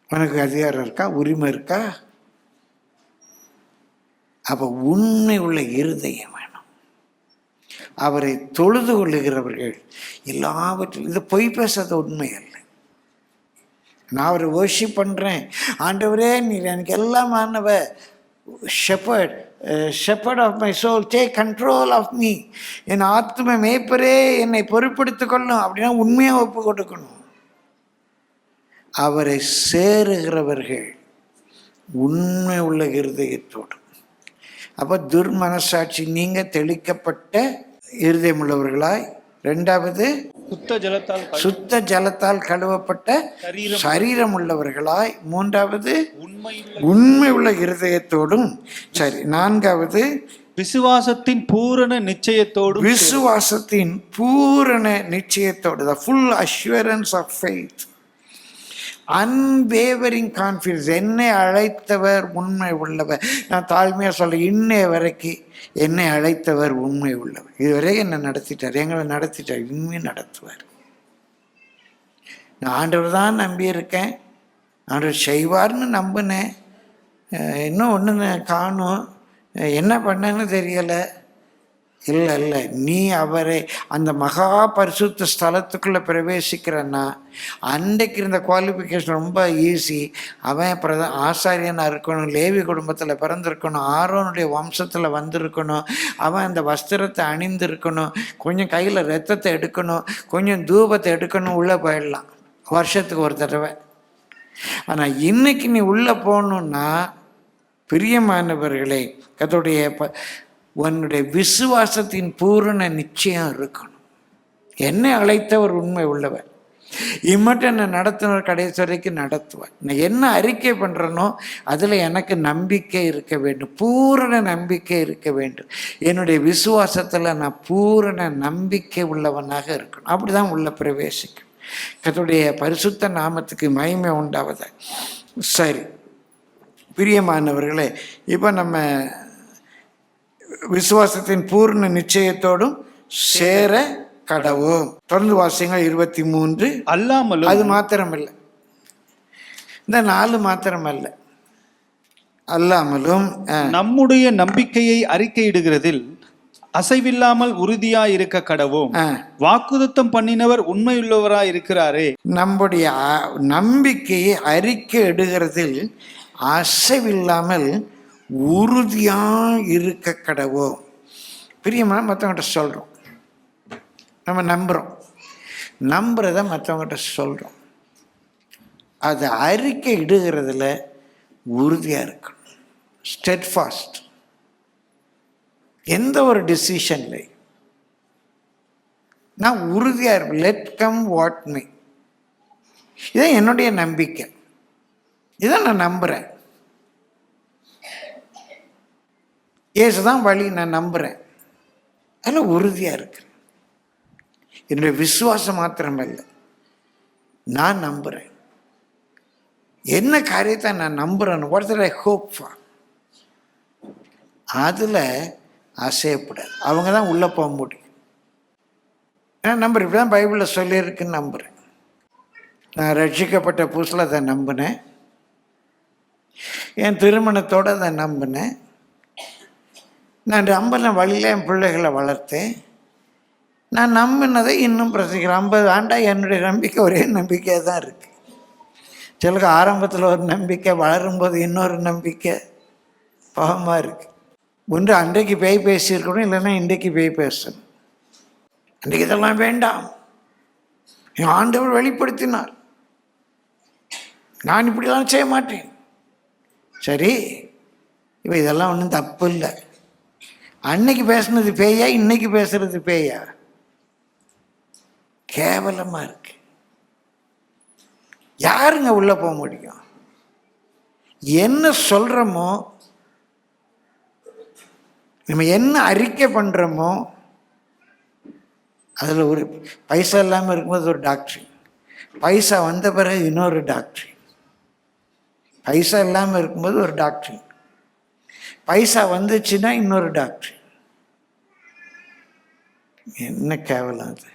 உனக்கு அதிகாரம் இருக்கா, உரிமை இருக்கா? அப்போ உண்மை உள்ள இருதயம் வேணும். அவரை தொழுது கொள்ளுகிறவர்கள் எல்லாவற்றிலும், இது பொய் பேசாத உண்மை அல்ல. நான் அவரை வர்ஷிப் பண்ணுறேன், ஆண்டவரே நீர் எனக்கு எல்லாம் ஆனவ, shepherd of my soul, take control of me, என் ஆத்ம மேய்ப்பரே என்னை பொறுப்படுத்திக் கொள்ளும் அப்படின்னா உண்மையாக ஒப்பு கொடுக்கணும். அவரை சேருகிறவர்கள் உண்மை உள்ள இருதயத்தோடு. அப்போ துர்மனசாட்சி நீங்க தெளிக்கப்பட்ட இருதயம் உள்ளவர்களாய், இரண்டாவது சுத்த ஜலத்தால் கழுவப்பட்ட சரீரம் உள்ளவர்களாய், மூன்றாவது உண்மை உள்ள இருதயத்தோடும், சரி, நான்காவது விசுவாசத்தின் பூரண நிச்சயத்தோடு, விசுவாசத்தின் பூரண நிச்சயத்தோடு, the full assurance of faith, unwavering confidence. என்னை அழைத்தவர் உண்மை உள்ளவர். நான் தாழ்மையாக சொல்ல, இன்னை வரைக்கும் என்னை அழைத்தவர் உண்மை உள்ளவர். இதுவரைக்கும் என்னை நடத்திட்டார், எங்களை நடத்திட்டார், இனிமேல் நடத்துவார். நான் ஆண்டவர் தான் நம்பியிருக்கேன், ஆண்டவர் செய்வார்னு நம்பினேன். இன்னும் ஒன்று காணும், என்ன பண்ணேன்னு தெரியலை. இல்லை, நீ அவரை அந்த மகா பரிசுத்த ஸ்தலத்துக்குள்ளே பிரவேசிக்கிறன்னா அன்றைக்கு இருந்த குவாலிஃபிகேஷன் ரொம்ப ஈஸி. அவன் ஆசாரியனாக இருக்கணும், லேவி குடும்பத்தில் பிறந்திருக்கணும், ஆரோனுடைய வம்சத்தில் வந்திருக்கணும், அவன் அந்த வஸ்திரத்தை அணிந்திருக்கணும், கொஞ்சம் கையில் ரத்தத்தை எடுக்கணும், கொஞ்சம் தூபத்தை எடுக்கணும், உள்ளே போயிடலாம் வருஷத்துக்கு ஒரு தடவை. ஆனால் இன்னைக்கு நீ உள்ளே போகணுன்னா, பிரியமானவர்களே, கர்த்தருடைய உன்னுடைய விசுவாசத்தின் பூரண நிச்சயம் இருக்கணும். என்னை அழைத்தவர் உண்மை உள்ளவர், இம்மட்டும் என்னை நடத்தினவர் கடைசி வரைக்கும் நடத்துவார். நான் என்ன அறிக்கை பண்ணுறேனோ அதில் எனக்கு நம்பிக்கை இருக்க வேண்டும், பூரண நம்பிக்கை இருக்க வேண்டும். என்னுடைய விசுவாசத்தில் நான் பூரண நம்பிக்கை உள்ளவனாக இருக்கணும். அப்படி தான் உள்ள பிரவேசிக்கும். கர்த்தருடைய பரிசுத்த நாமத்துக்கு மகிமை உண்டாவதா. சரி, பிரியமானவர்களே, இப்போ நம்ம விசுவாசத்தின் பூர்ண நிச்சயத்தோடும் சேர கடவோம். தொடர்ந்து வாசியங்கள் 23. அல்லாமலும், அது மாத்திரமல்ல, இந்த 4 மாத்திரமல்ல, அல்லாமலும் நம்முடைய நம்பிக்கையை அறிக்கையிடுகிறதில் அசைவில்லாமல் உறுதியாய் இருக்க கடவோம். வாக்குத்தத்தம் பண்ணினவர் உண்மையுள்ளவராய் இருக்கிறாரே. நம்முடைய நம்பிக்கையை அறிக்கை இடுகிறதில் அசைவில்லாமல் உறுதியாக இருக்க கடவோம். பிரியமான மற்றவங்கிட்ட சொல்கிறோம், நம்ம நம்புறத மற்றவங்கிட்ட சொல்கிறோம். அதை அறிக்கை இடுகிறதுல உறுதியாக இருக்கணும், ஸ்டெட்ஃபாஸ்ட். எந்த ஒரு டிசிஷன்ல நான் உறுதியாக இருப்பேன். லெட் கம் வாட் மீ, இதான் என்னுடைய நம்பிக்கை, இதை நான் நம்புகிறேன். ஏசுதான் வழி, நான் நம்புகிறேன், அதில் உறுதியாக இருக்கிறேன். என்னுடைய விசுவாசம் மாத்திரமல்ல, நான் நம்புகிறேன். என்ன காரியத்தை நான் நம்புகிறேன்னு, ஒருத்தர் ஐ ஹோப் ஃபார், அதில் அசையப்படாது. அவங்க தான் உள்ளே போக முடியும். நான் நம்புகிறேன், இப்படி தான் பைபிளில் சொல்லியிருக்குன்னு நம்புகிறேன். நான் ரட்சிக்கப்பட்ட புதுசில் அதை நம்பினேன், என் திருமணத்தோடு அதை நம்பினேன், நான் நம்பின வழியில் என் பிள்ளைகளை வளர்த்தேன். நான் நம்பினதை இன்னும் பிரசிக்கிறேன். 50 ஆண்டாக என்னுடைய நம்பிக்கை ஒரே நம்பிக்கையாக தான் இருக்குது. சிலருக்கு ஆரம்பத்தில் ஒரு நம்பிக்கை, வளரும்போது இன்னொரு நம்பிக்கை. பாவமாக இருக்குது. ஒன்று அன்றைக்கு பேய் பேசியிருக்கணும், இல்லைன்னா இன்றைக்கு பேய் பேசணும். அன்றைக்கு இதெல்லாம் வேண்டாம், ஆண்டவர் வெளிப்படுத்தினார், நான் இப்படிலாம் செய்ய மாட்டேன். சரி, இப்போ இதெல்லாம் ஒன்றும் தப்பு இல்லை. அன்னைக்கு பேசுனது பேயா, இன்னைக்கு பேசுறது பேயா? கேவலமா இருக்கு. யாருங்க உள்ள போக முடியும்? என்ன சொல்றோமோ, நம்ம என்ன அறிக்கை பண்றோமோ, அதுல ஒரு பைசா இல்லாமல் இருக்கும்போது ஒரு டாக்டரின், பைசா வந்த பிறகு இன்னொரு டாக்டரின். பைசா இல்லாமல் இருக்கும்போது ஒரு டாக்டரின், பைசா வந்துச்சுன்னா இன்னொரு டாக்டரின். என்ன கேவலம் அது!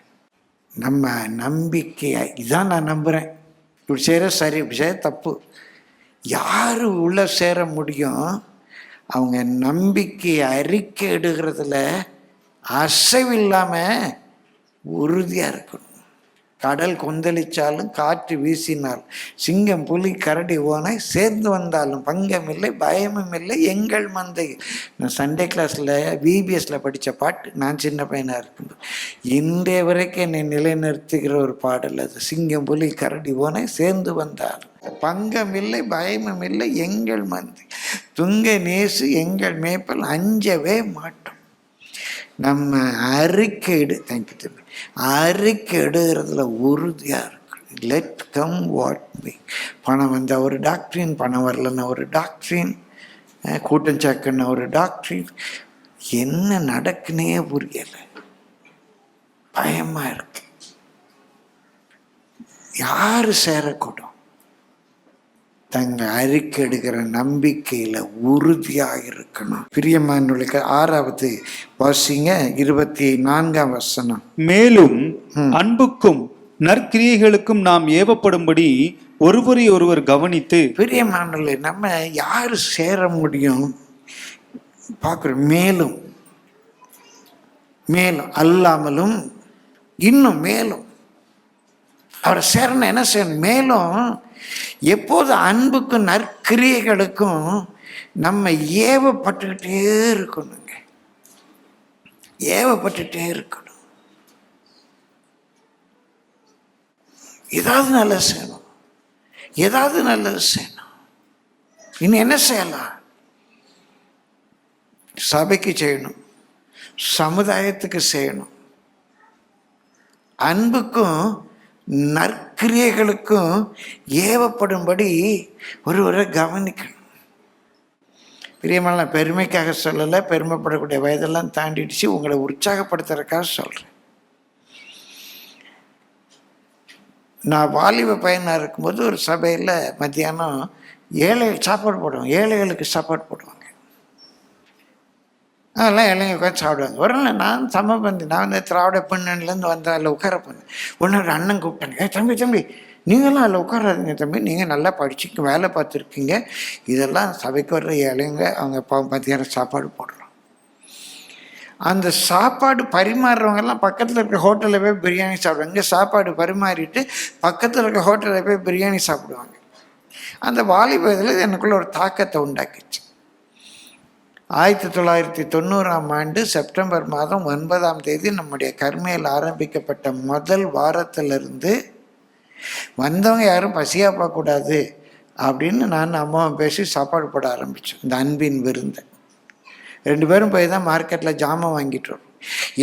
நம்ம நம்பிக்கையா இதான் நான் நம்புகிறேன், இப்படி செய்கிற சரி, இப்படி செய்ய தப்பு. யார் உள்ளே சேர முடியும்? அவங்க நம்பிக்கையை அறிக்கை எடுக்கிறதுல அசைவில்லாமல் உறுதியாக இருக்கணும். கடல் கொந்தளிச்சாலும், காற்று வீசினால், சிங்கம் புலி கரடி ஓனை சேர்ந்து வந்தாலும் பங்கம் இல்லை பயமும் இல்லை எங்கள் மந்தை. நான் சண்டே கிளாஸில் விபிஎஸ்ல படித்த பாட்டு, நான் சின்ன பையனாக இருக்கும்போது இன்றைய வரைக்கும் என்னை நிலைநிறுத்துகிற ஒரு பாடல் அது. சிங்கம் புலி கரடி ஓனை சேர்ந்து வந்தாலும் பங்கம் இல்லை பயமும் இல்லை எங்கள் மந்தை, துங்க நேசு எங்கள் மேய்ப்பல் அஞ்சவே மாட்டோம். நம்ம அறிக்கைடு, தேங்க்யூ தம்பி, அறிக்கைடுறதுல உறுதியாக இருக்கு. Let come what me. பணம் வந்தால் ஒரு டாக்டரின், பணம் வரலன்னா ஒரு டாக்டரின், கூட்டம் சாக்குன்னா ஒரு டாக்டரின். என்ன நடக்குன்னே புரியலை, பயமா இருக்கு. யாரு சேரக்கூடும்? தங்க அறிக்கை எடுக்கிற நம்பிக்கையில உறுதியாக இருக்கணும். பிரியமானவர்களுக்கு 6வது வாசிங்க, 24ஆம் வசனம். மேலும் அன்புக்கும் நற்கிரியைகளுக்கும் நாம் ஏவப்படும்படி ஒருவரை ஒருவர் கவனித்து. பிரியமானவர்களே, நம்ம யாரு சேர முடியும் பார்க்குறோம். மேலும் மேலும் அல்லாமலும் இன்னும் மேலும் அவரை சேரணும். என்ன செய்யணும்? மேலும் எப்போது அன்புக்கும் நற்கிரியைகளுக்கும் நம்ம ஏவப்பட்டுக்கிட்டே இருக்கணுங்க, ஏவப்பட்டுட்டே இருக்கணும். ஏதாவது நல்லது செய்யணும், ஏதாவது நல்லது செய்யணும். இன்னும் என்ன செய்யலாம்? சபைக்கு செய்யணும், சமுதாயத்துக்கு செய்யணும். அன்புக்கும் நற்கிரியைகளுக்கும் ஏவப்படும்படி ஒருவரை கவனிக்கணும். பிரியமான, பெருமைக்காக சொல்லலை, பெருமைப்படக்கூடிய வயதெல்லாம் தாண்டிடுச்சு, உங்களை உற்சாகப்படுத்துறதுக்காக சொல்கிறேன். நான் வாலிப பையனாக இருக்கும்போது ஒரு சபையில் மத்தியானம் சாப்பாடு போடுவாங்க, ஏழைகளுக்கு சாப்பாடு போடுவாங்க. அதெல்லாம் இளைஞர் உட்காந்து சாப்பிடுவாங்க. ஒரு நாள் நான் சமபந்தி, நான் வந்து திராவிட பெண்ணிலேருந்து வந்து அதில் உட்கார போனேன். ஒரு அண்ணன் கூப்பிட்டாங்க, தம்பி நீங்களாம் அதில் உட்காராதீங்க தம்பி, நீங்கள் நல்லா படிச்சுக்க வேலை பார்த்துருக்கீங்க, இதெல்லாம் சபைக்கு வர்ற இளைஞங்க அவங்க மத்தியானம் சாப்பாடு போடுறோம். அந்த சாப்பாடு பரிமாறுறவங்கெல்லாம் பக்கத்தில் இருக்க ஹோட்டலில் போய் பிரியாணி சாப்பிடுவாங்க. இங்கே சாப்பாடு பரிமாறிட்டு பக்கத்தில் இருக்க ஹோட்டலில் போய் பிரியாணி சாப்பிடுவாங்க. அந்த வாலிபத்தில் எனக்குள்ள ஒரு தாக்கத்தை உண்டாக்கிச்சு. 1990ஆம் ஆண்டு செப்டம்பர் மாதம் 9ஆம் தேதி நம்முடைய கர்மையில் ஆரம்பிக்கப்பட்ட முதல் வாரத்திலிருந்து வந்தவங்க யாரும் பசியாக பார்க்கக்கூடாது அப்படின்னு நான் அம்மாவும் பேசி சாப்பாடு போட ஆரம்பித்தோம். இந்த அன்பின் விருந்தை 2 பேரும் போய் தான் மார்க்கெட்டில் ஜாமான் வாங்கிட்டு வரும்.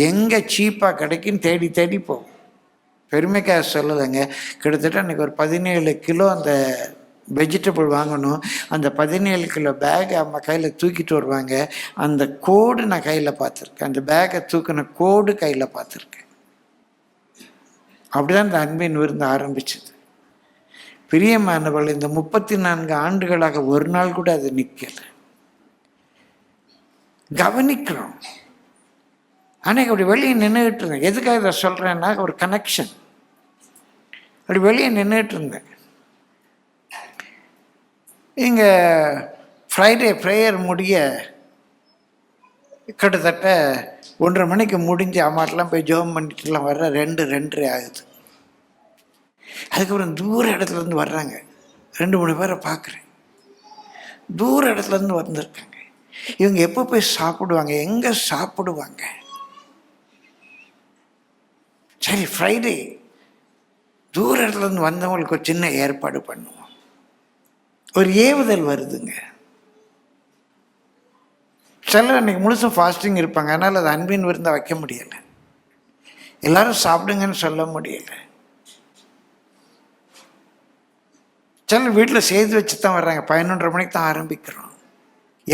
எங்கே சீப்பாக கிடைக்குன்னு தேடி தேடி போவோம். பெருமைக்காக சொல்லலைங்க, கிட்டத்தட்ட அன்றைக்கி ஒரு 17 கிலோ அந்த வெஜிடபிள் வாங்கணும். அந்த 17 கிலோ பேக் அம்மா கையில் தூக்கிட்டு வருவாங்க. அந்த கோடு நான் கையில் பார்த்துருக்கேன், அந்த பேக்கை தூக்கின கோடு கையில் பார்த்துருக்கேன். அப்படிதான் இந்த அன்பின் விருந்து ஆரம்பிச்சது. பிரியமானவர்கள், இந்த 34 ஆண்டுகளாக ஒரு நாள் கூட அது நிற்கலை. கவனிக்கிறோம். அன்னைக்கு அப்படி வெளியே நின்றுகிட்டு இருந்தேன். எதுக்காக இதை சொல்கிறேன்னா, ஒரு கனெக்ஷன். அப்படி வெளியே நின்றுட்டு இருந்தேன். இங்கே ஃப்ரைடே ப்ரேயர் முடிய கிட்டத்தட்ட 1:30 மணிக்கு முடிஞ்சு அம்மாட்டெலாம் போய் ஜெபம் பண்ணிட்டுலாம் வர்ற 2:30 ஆகுது. அதுக்கப்புறம் தூர இடத்துலேருந்து வர்றாங்க. 2-3 பேரை பார்க்குறேன், தூர இடத்துலேருந்து வந்திருக்காங்க. இவங்க எப்போ போய் சாப்பிடுவாங்க, எங்கே சாப்பிடுவாங்க? சரி, ஃப்ரைடே தூரத்துலேருந்து வந்தவங்களுக்கு ஒரு சின்ன ஏற்பாடு பண்ணுவோம். ஒரு ஏவுதல் வருதுங்க. சிலர் அன்றைக்கி முழுசும் ஃபாஸ்டிங் இருப்பாங்க, அதனால் அது அன்பின் விருந்தாக வைக்க முடியலை, எல்லாரும் சாப்பிடுங்கன்னு சொல்ல முடியலை. சிலர் வீட்டில் செய்து வச்சு தான் வர்றாங்க, 11:30 மணிக்கு தான் ஆரம்பிக்கிறோம்.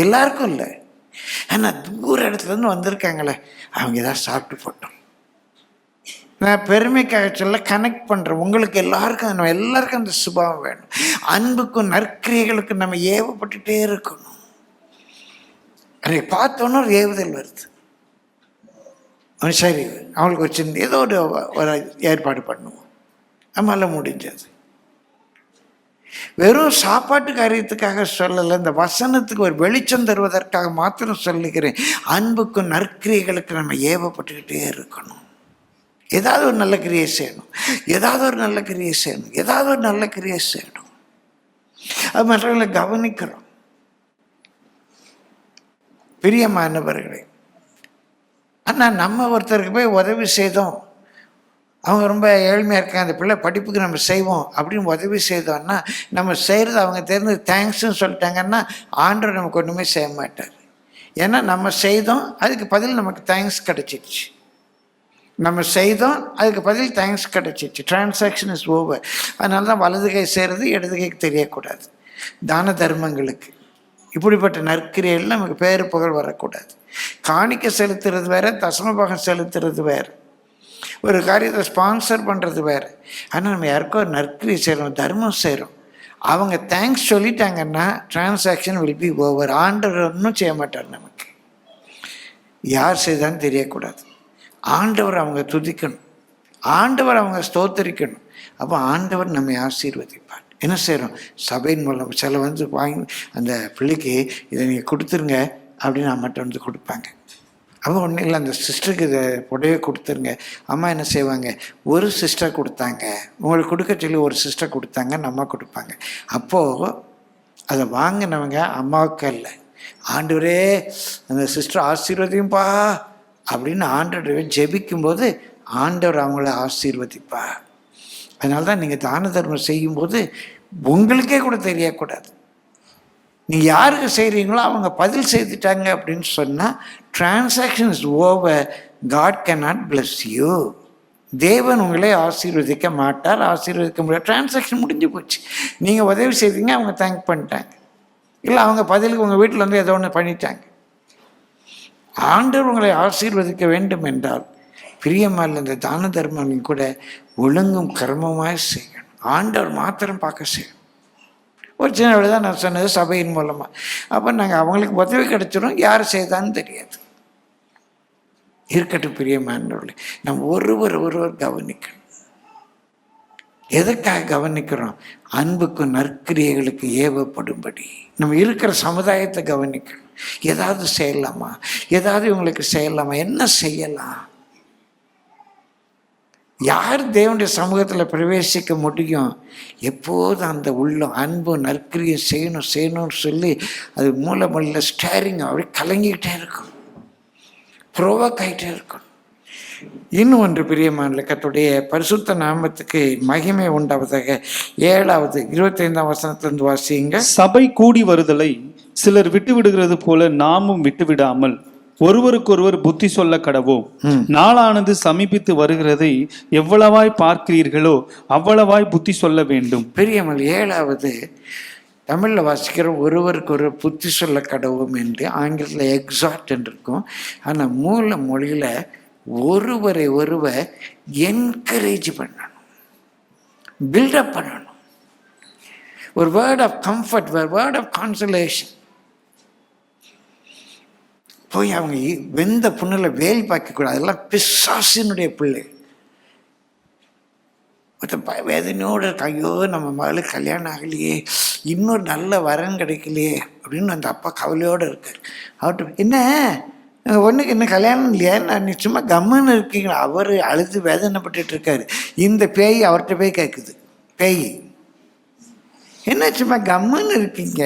எல்லாருக்கும் இல்லை, ஆனால் தூர இடத்துலேருந்து வந்திருக்காங்களே அவங்க ஏதாவது சாப்பிட்டு போட்டோம். நான் பெருமைக்காக சொல்ல கனெக்ட் பண்ணுறேன். உங்களுக்கு எல்லாருக்கும் நம்ம எல்லாருக்கும் அந்த சுபாவம் வேணும். அன்புக்கும் நற்கிரியைகளுக்கும் நம்ம ஏவப்பட்டுகிட்டே இருக்கணும். அதை பார்த்தோன்னா ஒரு ஏவுதல் வருது, சரி அவங்களுக்கு ஒரு சின்ன ஏதோ ஒரு ஏற்பாடு பண்ணுவோம், நம்மளால முடிஞ்சது. வெறும் சாப்பாட்டு காரியத்துக்காக சொல்லலை, இந்த வசனத்துக்கு ஒரு வெளிச்சம் தருவதற்காக மாத்திரம் சொல்லுகிறேன். அன்புக்கும் நற்கிரியைகளுக்கு நம்ம ஏவப்பட்டுக்கிட்டே இருக்கணும். ஏதாவது ஒரு நல்ல கிரியை செய்யணும், ஏதாவது ஒரு நல்ல கிரியை செய்யணும், ஏதாவது ஒரு நல்ல கிரியை செய்யணும். அது மற்றவர்களை கவனிக்கிறோம். பிரியமானவர்களே, ஆனால் நம்ம ஒருத்தருக்கு போய் உதவி செய்தோம், அவங்க ரொம்ப ஏழ்மையாக இருக்காங்க, அந்த பிள்ளை படிப்புக்கு நம்ம செய்வோம் அப்படின்னு உதவி செய்தோம்னா, நம்ம செய்கிறது அவங்க தெரிஞ்சு தேங்க்ஸ்ன்னு சொல்லிட்டாங்கன்னா ஆண்டவர் நமக்கு ஒன்றுமே செய்ய மாட்டார். ஏன்னா நம்ம செய்தோம், அதுக்கு பதில் நமக்கு தேங்க்ஸ் கிடச்சிடுச்சு. நம்ம செய்தோம், அதுக்கு பதில் தேங்க்ஸ் கிடச்சிடுச்சு. Transaction is over. அதனால தான் வலது கை செய்கிறது இடது கைக்கு தெரியக்கூடாது. தான தர்மங்களுக்கு இப்படிப்பட்ட நற்கிரியைகள் நமக்கு பேரு புகழ் வரக்கூடாது. காணிக்கை செலுத்துறது வேறு, தசமபாகம் செலுத்துறது வேறு, ஒரு காரியத்தை ஸ்பான்சர் பண்ணுறது வேறு. ஆனால் நம்ம யாருக்கோ ஒரு நற்கிரியை செய்கிறோம், தர்மம் செய்கிறோம், அவங்க தேங்க்ஸ் சொல்லிட்டாங்கன்னா டிரான்சாக்ஷன் வில் பி ஓவர். ஆண்டவர் ஒன்றும் செய்ய மாட்டார். நமக்கு யார் செய்தான்னு தெரியக்கூடாது. ஆண்டவர் அவங்க துதிக்கணும், ஆண்டவர் அவங்க ஸ்தோத்தரிக்கணும். அப்போ ஆண்டவர் நம்மை ஆசீர்வதிப்பார். என்ன செய்கிறோம்? சபையின் மூலம் சில வாங்கி அந்த பிள்ளைக்கு இதை நீங்கள் கொடுத்துருங்க அப்படின்னு அம்மாட்ட வந்து கொடுப்பாங்க. அப்போ ஒன்றும் இல்லை, அந்த சிஸ்டருக்கு இதை புடவை கொடுத்துருங்க. அம்மா என்ன செய்வாங்க, ஒரு சிஸ்டர் கொடுத்தாங்க, உங்களுக்கு கொடுக்க சொல்லி ஒரு சிஸ்டர் கொடுத்தாங்க, நம்ம கொடுப்பாங்க. அப்போது அதை வாங்கினவங்க அம்மாவுக்கு இல்லை, ஆண்டவரே அந்த சிஸ்டர் ஆசீர்வதியும்பா அப்படின்னு ஆண்டவரை ஜெபிக்கும்போது ஆண்டவர் அவங்கள ஆசீர்வதிப்பார். அதனால தான் நீங்கள் தான தர்மம் செய்யும்போது உங்களுக்கே கூட தெரியக்கூடாது. நீங்கள் யாருக்கு செய்கிறீங்களோ அவங்க பதில் செய்துட்டாங்க அப்படின்னு சொன்னால் transaction is over. God can not bless you. தேவன் உங்களே ஆசீர்வதிக்க மாட்டார், ஆசீர்வதிக்க முடியாது. டிரான்சாக்ஷன் முடிஞ்சு போச்சு. நீங்கள் உதவி செய்தீங்க, அவங்க தேங்க் பண்ணிட்டாங்க, இல்லை அவங்க பதிலுக்கு உங்கள் வீட்டில் வந்து ஏதோ ஒன்று பண்ணிட்டாங்க. ஆண்டவர் உங்களை ஆசீர்வதிக்க வேண்டும் என்றால் பிரியமாக இந்த தான தர்மம் கூட ஒழுங்கும் கர்மமாக செய்யணும். ஆண்டவர் மாத்திரம் பார்க்க செய்யணும். ஒரு சின்ன விட தான் நான் சொன்னது, சபையின் மூலமாக. அப்போ நாங்கள் அவங்களுக்கு உதவி கிடைச்சிடும், யார் செய்தான்னு தெரியாது. இருக்கட்டும் பிரியமானவர்களே, நம்ம ஒருவர் கவனிக்கணும். எதுக்காக கவனிக்கிறோம்? அன்புக்கும் நற்கிரியைகளுக்கு ஏவப்படும்படி நம்ம இருக்கிற சமுதாயத்தை கவனிக்கணும். ஏதாவது செய்யலாமா, ஏதாவது இவங்களுக்கு செய்யலாமா, என்ன செய்யலாம்? யார் தேவனுடைய சமூகத்தில் பிரவேசிக்க முடியும்? எப்போது அந்த உள்ளம் அன்பு நற்கிரியை செய்யணும்னு சொல்லி அது மூலமல்ல ஸ்டேரிங் அப்படி கலங்கிக்கிட்டே இருக்கும், ப்ரோவோக் ஆகிட்டே இருக்கும். இன்னும் ஒன்று பிரியமான கர்த்தருடைய பரிசுத்த நாமத்துக்கு மகிமை உண்டாவதாக. 7வது 25ஆம் வசனத்திலிருந்து வாசியுங்க. சபை கூடி வருதலை சிலர் விட்டு விடுகிறது போல நாமும் விட்டுவிடாமல் ஒருவருக்கொருவர் புத்தி சொல்ல கடவோம். நாளானது சமீபித்து வருகிறதை எவ்வளவாய் பார்க்கிறீர்களோ அவ்வளவாய் புத்தி சொல்ல வேண்டும். பிரியமல் 7வது தமிழில் வாசிக்கிற ஒருவருக்கு ஒரு புத்தி சொல்ல கடவோம் என்று, ஆங்கிலத்தில் எக்ஸாட் என்று இருக்கும். ஆனால் மூல மொழியில் ஒருவரை ஒருவர் என்கரேஜ் பண்ணணும், பில்டப் பண்ணணும். ஒரு word of comfort, word of consolation. போய் அவங்க வெந்த புண்ணில் வேல் பார்க்கக்கூடாது, அதெல்லாம் பிசாசினுடைய பிள்ளை. வேதனையோடு இருக்க, ஐயோ நம்ம மகளுக்கு கல்யாணம் ஆகலையே, இன்னொரு நல்ல வரன் கிடைக்கலையே அப்படின்னு அந்த அப்பா கவலையோடு இருக்கார். அவர்கிட்ட என்ன ஒன்றுக்கு என்ன கல்யாணம் இல்லையா, நான் சும்மா கம்முன்னு இருக்கீங்களா? அவர் அழுது வேதனைப்பட்டு இருக்காரு. இந்த பேய் அவர்கிட்ட போய் கேட்குது, பேய் என்ன சும்மா கம்முன்னு இருக்கீங்க?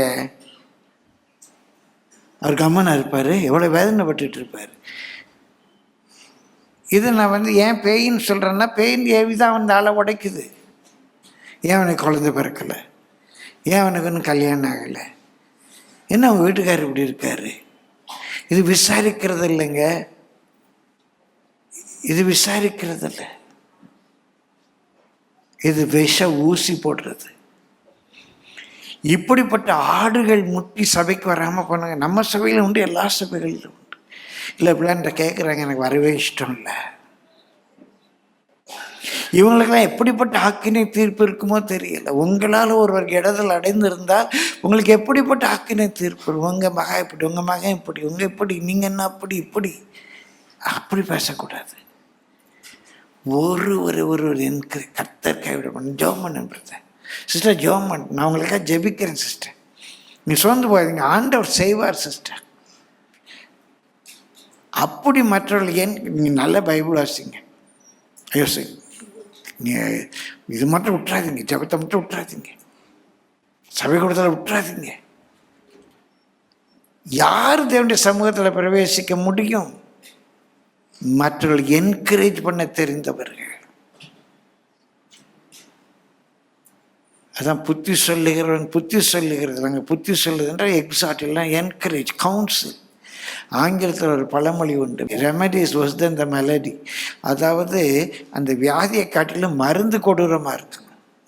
அவர் கம்மனாக இருப்பார், எவ்வளோ வேதனைப்பட்டு இருப்பார். இது நான் ஏன் பேயின்னு சொல்கிறேன்னா, பேயின் ஏவி தான் வந்து ஆளை உடைக்குது. ஏன் அவனுக்கு குழந்தை பிறக்கலை, ஏன் அவனுக்கு ஒன்றும் கல்யாணம் ஆகலை, என்ன அவன் வீட்டுக்காரர் இப்படி இருக்காரு? இது விசாரிக்கிறது இல்லைங்க, இது விசாரிக்கிறது இல்லை, இது விஷ ஊசி போடுறது. இப்படிப்பட்ட ஆடுகள் முட்டி சபைக்கு வராமல் போனாங்க. நம்ம சபையில் உண்டு, எல்லா சபைகளிலும் உண்டு. இல்லை பிள்ளைன்ற கேட்குறாங்க, எனக்கு வரவே இஷ்டம் இல்லை. இவங்களுக்கெல்லாம் எப்படிப்பட்ட ஆக்கினை தீர்ப்பு இருக்குமோ தெரியல. உங்களால் ஒருவர் இடத்தில் அடைந்திருந்தால் உங்களுக்கு எப்படிப்பட்ட ஆக்கினை தீர்ப்பு? உங்கள் மகன் இப்படி, உங்கள் மகன் இப்படி, உங்கள் இப்படி, நீங்கள் என்ன அப்படி இப்படி, அப்படி பேசக்கூடாது. ஒரு எனக்கு கர்த்தர் கைவிட ஜோமன் என்பது சிஸ்டர், ஜோமன் நான் உங்களுக்காக ஜெபிக்கிறேன் சிஸ்டர், நீ சோர்ந்து போகாதீங்க, ஆண்டவர் செய்வார் சிஸ்டர். அப்படி மற்றவர்கள் ஏன் நீங்கள் நல்ல பைபிள் வாசிங்க, யோசிங்க, நீங்கள் இது மட்டும் விட்டுறாதீங்க, ஜபத்தை மட்டும் விட்டுறாதீங்க, சபை கூடத்தில் விட்டுறாதீங்க. யார் தேவனுடைய சமூகத்தில் பிரவேசிக்க முடியும்? மற்றவர்கள் என்கரேஜ் பண்ண தெரிந்தவர்கள். அதான் புத்தி சொல்லுகிறவன் புத்தி சொல்லுகிறது. நாங்கள் புத்தி சொல்லுதுன்ற எக்ஸாட் எல்லாம் என்கரேஜ், கவுன்சில். ஆங்கிலத்தில் ஒரு பழமொழி உண்டு, remedies was then the melody. அதாவது அந்த வியாதியை காட்டிலும் மருந்து கொடூரமாக இருக்கு,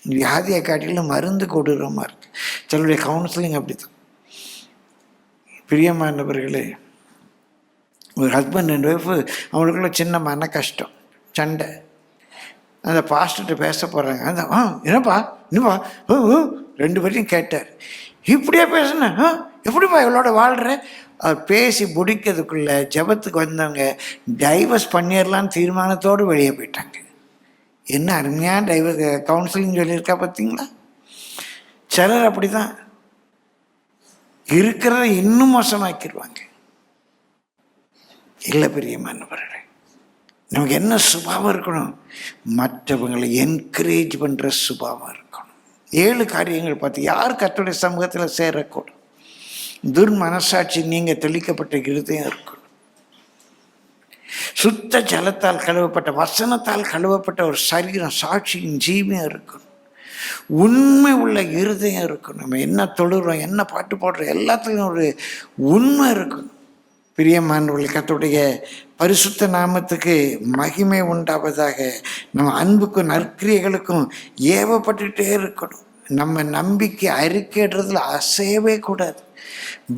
வியாதியை காட்டிலும் மருந்து கொடூரமாக இருக்கு. சிலருடைய கவுன்சிலிங் அப்படி தான். பிரியமானவர்களே, ஒரு ஹஸ்பண்ட் அண்ட் ஒய்ஃபு அவங்களுக்குள்ள சின்ன மன கஷ்டம், சண்டை. அந்த பாஸ்டர்கிட்ட பேச போகிறாங்க. அந்த என்னப்பா இன்னுப்பா ரெண்டு பேரையும் கேட்டார், இப்படியே பேசுனேன், எப்படிப்பா இவளோட வாழ்கிற? அவர் பேசி முடிக்கிறதுக்குள்ள ஜபத்துக்கு வந்தவங்க டைவர்ஸ் பண்ணிடலான்னு தீர்மானத்தோடு வெளியே போயிட்டாங்க. என்ன அருமையாக டைவர்ஸ் கவுன்சிலிங் சொல்லியிருக்கா பார்த்தீங்களா? சிலர் அப்படி தான் இருக்கிறத இன்னும் மோசமாக்கிடுவாங்க. இல்லை பிரியமானவர்களே, நமக்கு என்ன சுபாவம் இருக்கணும்? மற்றவங்களை என்கரேஜ் பண்ணுற சுபாவம் இருக்கணும். 7 காரியங்கள் பார்த்து யார் கர்த்தருடைய சமூகத்தில் சேரக்கூடும்? துர்மனசாட்சி நீங்கள் தெளிக்கப்பட்ட இருதயம் இருக்கணும். சுத்த ஜலத்தால் கழுவப்பட்ட, வசனத்தால் கழுவப்பட்ட ஒரு சரீரம், சாட்சியின் ஜீவியம் இருக்கணும். உண்மை உள்ள இருதயம் இருக்கணும். நம்ம என்ன தொழுறோம், என்ன பாட்டு போடுறோம், எல்லாத்துலையும் ஒரு உண்மை இருக்கணும். பிரியமானவர்களே, கர்த்தருடைய பரிசுத்த நாமத்துக்கு மகிமை உண்டாவதாக. நம்ம அன்புக்கும் நற்கிரியைகளுக்கும் ஏவப்பட்டுகிட்டே இருக்கணும். நம்ம நம்பிக்கை அறிக்கைன்றதுல அசையவே கூடாது.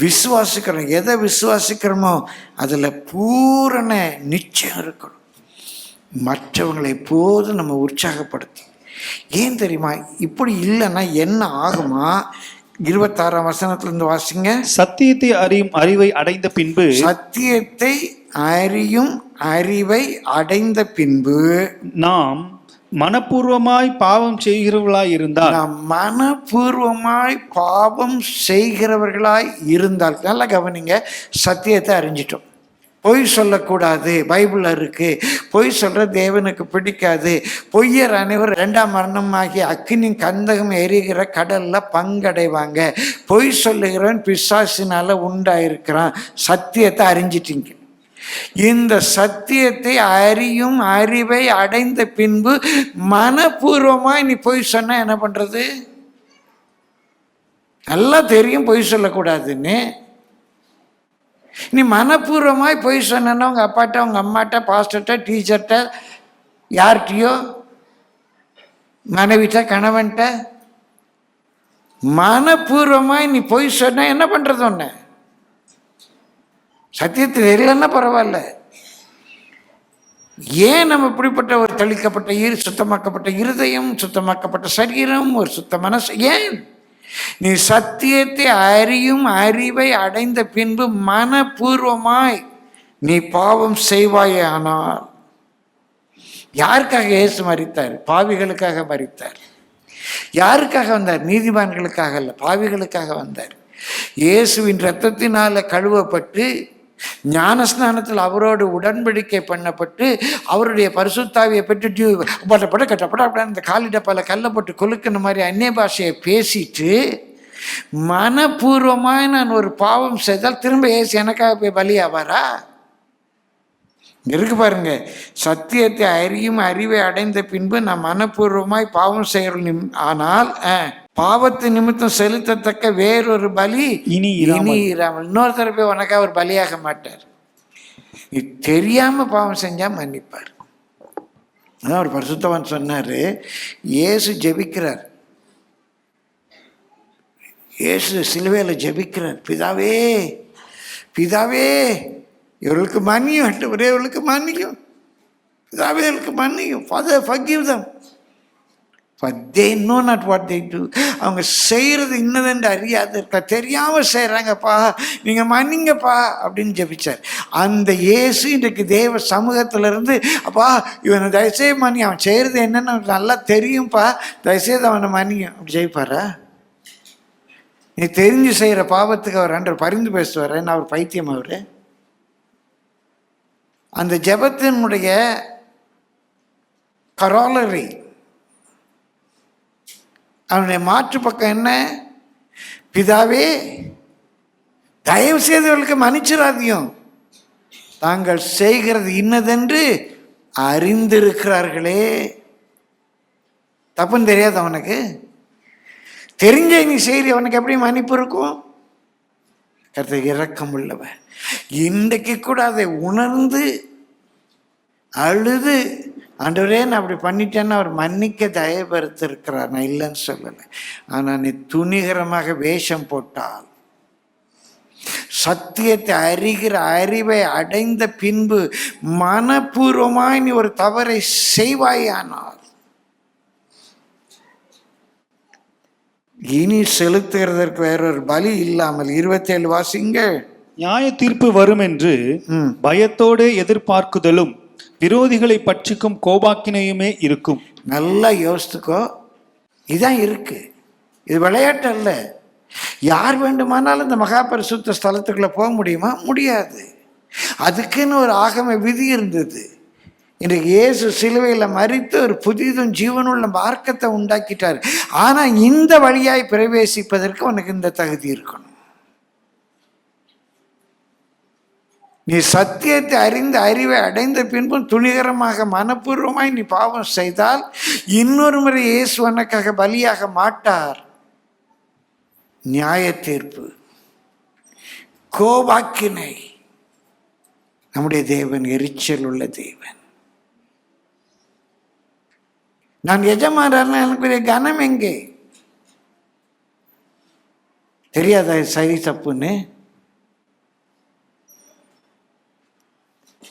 விசுவாசிக்கிறோம், எதை விசுவாசிக்கிறோமோ அதில் பூரண நிச்சயம் இருக்கணும். மற்றவங்களை எப்போதும் நம்ம உற்சாகப்படுத்தி, ஏன் தெரியுமா? இப்படி இல்லைன்னா என்ன ஆகுமா? 26ஆம் வசனத்திலிருந்து வாசிங்க. சத்தியத்தை அறியும் அறிவை அடைந்த பின்பு, சத்தியத்தை அறியும் அறிவை அடைந்த பின்பு நாம் மனப்பூர்வமாய் பாவம் செய்கிறவர்களாய் இருந்தால், நாம் மனப்பூர்வமாய் பாவம் செய்கிறவர்களாய் இருந்தால், நல்லா கவனிங்க, சத்தியத்தை அறிஞ்சிட்டோம். பொய் சொல்லக்கூடாது, பைபிள் இருக்கு. பொய் சொல்ற தேவனுக்கு பிடிக்காது. பொய்யர் அனைவர் 2ஆம் மரணமாகி அக்கினி கந்தகம் எரிகிற கடல்ல பங்கடைவாங்க. பொய் சொல்லுகிறவன் பிசாசினால உண்டாயிருக்கிறான். சத்தியத்தை அறிஞ்சிட்டீங்க. இந்த சத்தியத்தை அறியும் அறிவை அடைந்த பின்பு மனப்பூர்வமாய் நீ பொய் சொன்ன என்ன பண்றது? நல்லா தெரியும் பொய் சொல்லக்கூடாதுன்னு. நீ மனப்பூர்வமாய் பொய் சொன்னா உங்க அப்பாட்ட, உங்க அம்மாட்ட, பாஸ்டர்கிட்ட, டீச்சர்கிட்ட, யார்கிட்டயோ, மனைவிட்ட, கணவன்கிட்ட மனப்பூர்வமாய் நீ பொய் சொன்ன என்ன பண்றது? ஒன்று சத்தியத்தில் இல்லைன்னா பரவாயில்ல. ஏன் நம்ம இப்படிப்பட்ட ஒரு தெளிக்கப்பட்ட சுத்தமாக்கப்பட்ட இருதயம், சுத்தமாக்கப்பட்ட சரீரம், ஒரு சுத்த மனசு? ஏன்? நீ சத்தியத்தை அறியும் அறிவை அடைந்த பின்பு மனப்பூர்வமாய் நீ பாவம் செய்வாயே. ஆனால் யாருக்காக இயேசு மரித்தார்? பாவிகளுக்காக மரித்தார். யாருக்காக வந்தார்? நீதிமான்களுக்காக அல்ல, பாவிகளுக்காக வந்தார். இயேசுவின் இரத்தத்தினால கழுவப்பட்டு, ஞானஸ்நானத்தில் அவரோடு உடன்படிக்கை பண்ணப்பட்டு, அவருடைய பரிசுத்தாவியை பெற்று பட்டப்பட கட்டப்பட அந்த காலிடப்பால கல்லை போட்டு கொலுக்கின மாதிரி அந்நிய பாஷையை பேசிட்டு, மனப்பூர்வமாக நான் ஒரு பாவம் செய்தால் திரும்ப இயேசு எனக்காக போய் பலியாவாரா? இருக்கு பாருங்க, சத்தியத்தை அறியும் அறிவை அடைந்த பின்பு நாம் மனப்பூர்வமாய் பாவம் செய்கிறோம். ஆனால் பாவத்து நிமித்தம் செலுத்தத்தக்க வேறொரு பலி இனி இராமல். இன்னொரு தடவை உனக்கா ஒரு பலியாக மாட்டார். நீ தெரியாம பாவம் செஞ்சா மன்னிப்பார். அதான் ஒரு பரிசுத்தவான் சொன்னாரு, இயேசு ஜெபிக்கிறார், இயேசு சிலுவையில் ஜெபிக்கிறார், பிதாவே பிதாவே இவர்களுக்கு மன்னியும், ஆண்டவரே இவர்களுக்கு மன்னியும், பிதாவே இவர்களுக்கு மன்னியும், Father forgive them for they know not what they do. அவங்க செய்கிறது இன்னதென்று அறியாது இருக்க, தெரியாமல் செய்கிறாங்கப்பா, நீங்கள் மன்னிங்கப்பா அப்படின்னு ஜெபிச்சார். அந்த இயேசு இன்றைக்கு தேவ சமூகத்திலிருந்து, அப்பா இவனை தயவுசெய்து மன்னி, அவன் செய்கிறது என்னன்னு அவனுக்கு நல்லா தெரியும்ப்பா, தயவுசெய்து அவனை மன்னியும் அப்படி ஜெயிப்பாரா? நீ தெரிஞ்சு செய்கிற பாவத்துக்கு அவர் அன்று பரிந்து பேசுவார். என்ன அவர் பைத்தியம்? அவர் அந்த ஜெபத்தினுடைய கரோலரி, அவனுடைய மாற்று பக்கம் என்ன? பிதாவே தயவு செய்தவர்களுக்கு மன்னிச்சிடாதியும், தாங்கள் செய்கிறது இன்னதென்று அறிந்திருக்கிறார்களே. தப்புன்னு தெரியாது அவனுக்கு, தெரிஞ்ச நீ செய்கிற அவனுக்கு எப்படி மன்னிப்பு இருக்கும்? கர்த்தர் இரக்கம் உள்ளவன். இன்றைக்கு கூட அதை உணர்ந்து அழுது, ஆண்டவரே நான் அப்படி பண்ணிட்டேன்னு அவர் மன்னிக்க தயவுபடுத்திருக்கிறார், நான் இல்லைன்னு சொல்லலை. ஆனால் நீ துணிகரமாக வேஷம் போட்டால், சத்தியத்தை அறிகிற அறிவை அடைந்த பின்பு மனப்பூர்வமாய் நீ ஒரு தவறை செய்வாயானால், இனி செலுத்துகிறதற்கு வேறொரு பலி இல்லாமல் 27 வாசிங்க. நியாய தீர்ப்பு வரும் என்று பயத்தோடு எதிர்பார்க்குதலும் விரோதிகளை பட்சிக்கும் கோபாக்கினையுமே இருக்கும். நல்லா யோசித்துக்கோ, இதான் இருக்கு. இது விளையாட்டு அல்ல. யார் வேண்டுமானாலும் இந்த மகா பரிசுத்த ஸ்தலத்துக்குள்ள போக முடியுமா? முடியாது. அதுக்குன்னு ஒரு ஆகம விதி இருந்தது. இன்றைக்கு இயேசு சிலுவையில் மரித்து ஒரு புதிதும் ஜீவனுள்ள மார்க்கத்தை உண்டாக்கிட்டார். ஆனால் இந்த வழியாய் பிரவேசிப்பதற்கு உனக்கு இந்த தகுதி இருக்கணும். நீ சத்தியத்தை அறிந்து அறிவை அடைந்த பின்பும் துணிகரமாக மனப்பூர்வமாய் நீ பாவம் செய்தால் இன்னொரு முறை இயேசு உனக்காக பலியாக மாட்டார். நியாய தீர்ப்பு, கோபாக்கினை. நம்முடைய தேவன் எரிச்சல் உள்ள தேவன். நான் எஜமானர்னா எனக்கு கனம் எங்கே? தெரியாதா சரி தப்புன்னு?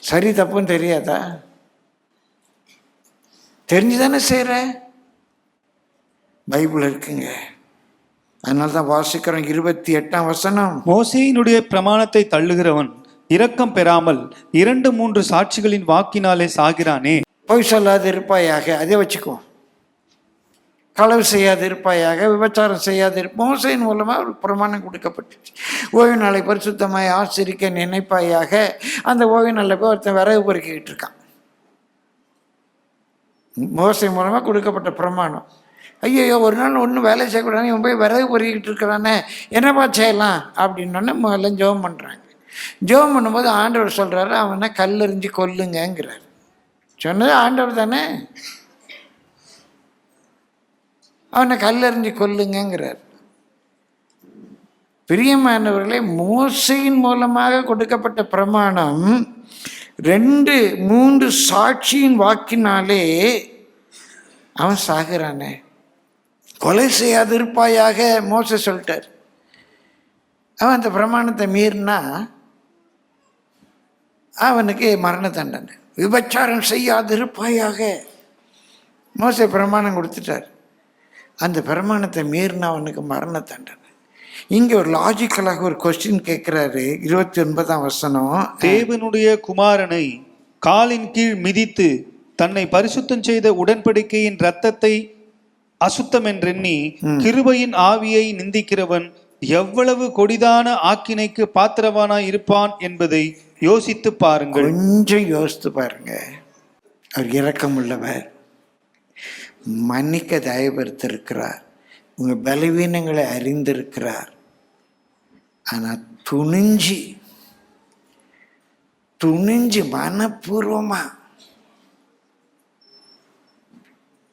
சரி தப்புன்னு தெரியாதா? தெரிஞ்சுதானே செய்கிற. பைபிள் இருக்குங்க, அதனால தான் வாசிக்கிறோம். 28ஆம் வசனம், மோசேயினுடைய பிரமாணத்தை தள்ளுகிறவன் இரக்கம் பெறாமல் 2-3 சாட்சிகளின் வாக்கினாலே சாகிறானே. பொய் சொல்லாது இருப்பாயாக, அதே வச்சுக்கோ. களவு செய்யாது இருப்பாயாக, விபச்சாரம் செய்யாது மோசையின் மூலமாக ஒரு பிரமாணம் கொடுக்கப்பட்டுச்சு. ஓய்வு நாளை பரிசுத்தமாய் ஆசிரிக்க நினைப்பாயாக. அந்த ஓய்வு நாளில் போய் ஒருத்தன் விறகு பொறுக்கிக்கிட்டு இருக்கான். மோசை மூலமாக கொடுக்கப்பட்ட பிரமாணம். ஐயோ ஒரு நாள் ஒன்றும் வேலை செய்யக்கூடாது, இவன் போய் விறகு பொறுக்கிட்டு இருக்கிறானே, என்னப்பா செய்யலாம் அப்படின்னோடனே முதல்ல ஜெபம் பண்ணுறாங்க. ஜெபம் பண்ணும்போது ஆண்டவர் சொல்கிறாரு, அவனை கல்லெறிஞ்சு கொல்லுங்கிறார். சொன்னது ஆண்டவர் தானே. அவனை கல்லெறிஞ்சு கொல்லுங்கிறார். பிரியமானவர்களே, மோசையின் மூலமாக கொடுக்கப்பட்ட பிரமாணம் 2-3 சாட்சியின் வாக்கினாலே அவன் சாகிறானே. கொலை செய்யாது இருப்பாயாக மோசை சொல்லிட்டார். அவன் அந்த பிரமாணத்தை மீறினா அவனுக்கு மரண தண்டனை. விபச்சாரம் செய்யாது இருப்பாயாக மோசை பிரமாணம் கொடுத்துட்டார். அந்த பிரமாணத்தை மீறினா அவனுக்கு மரண தண்டனை. இங்கே ஒரு லாஜிக்கலாக ஒரு கொஸ்டின் கேட்குறாரு. 29ஆம் வசனம், தேவனுடைய குமாரனை காலின் கீழ் மிதித்து தன்னை பரிசுத்தம் செய்த உடன்படிக்கையின் இரத்தத்தை அசுத்தம் என்றெண்ணி கிருபையின் ஆவியை நிந்திக்கிறவன் எவ்வளவு கொடிதான ஆக்கினைக்கு பாத்திரவானாய் இருப்பான் என்பதை யோசித்து பாருங்கள். கொஞ்சம் யோசித்து பாருங்க. அவர் இரக்கம் உள்ளவர், மன்னிக்க தயவுபடுத்திருக்கிறார், உங்கள் பலவீனங்களை அறிந்திருக்கிறார். ஆனால் துணிஞ்சு மனப்பூர்வமா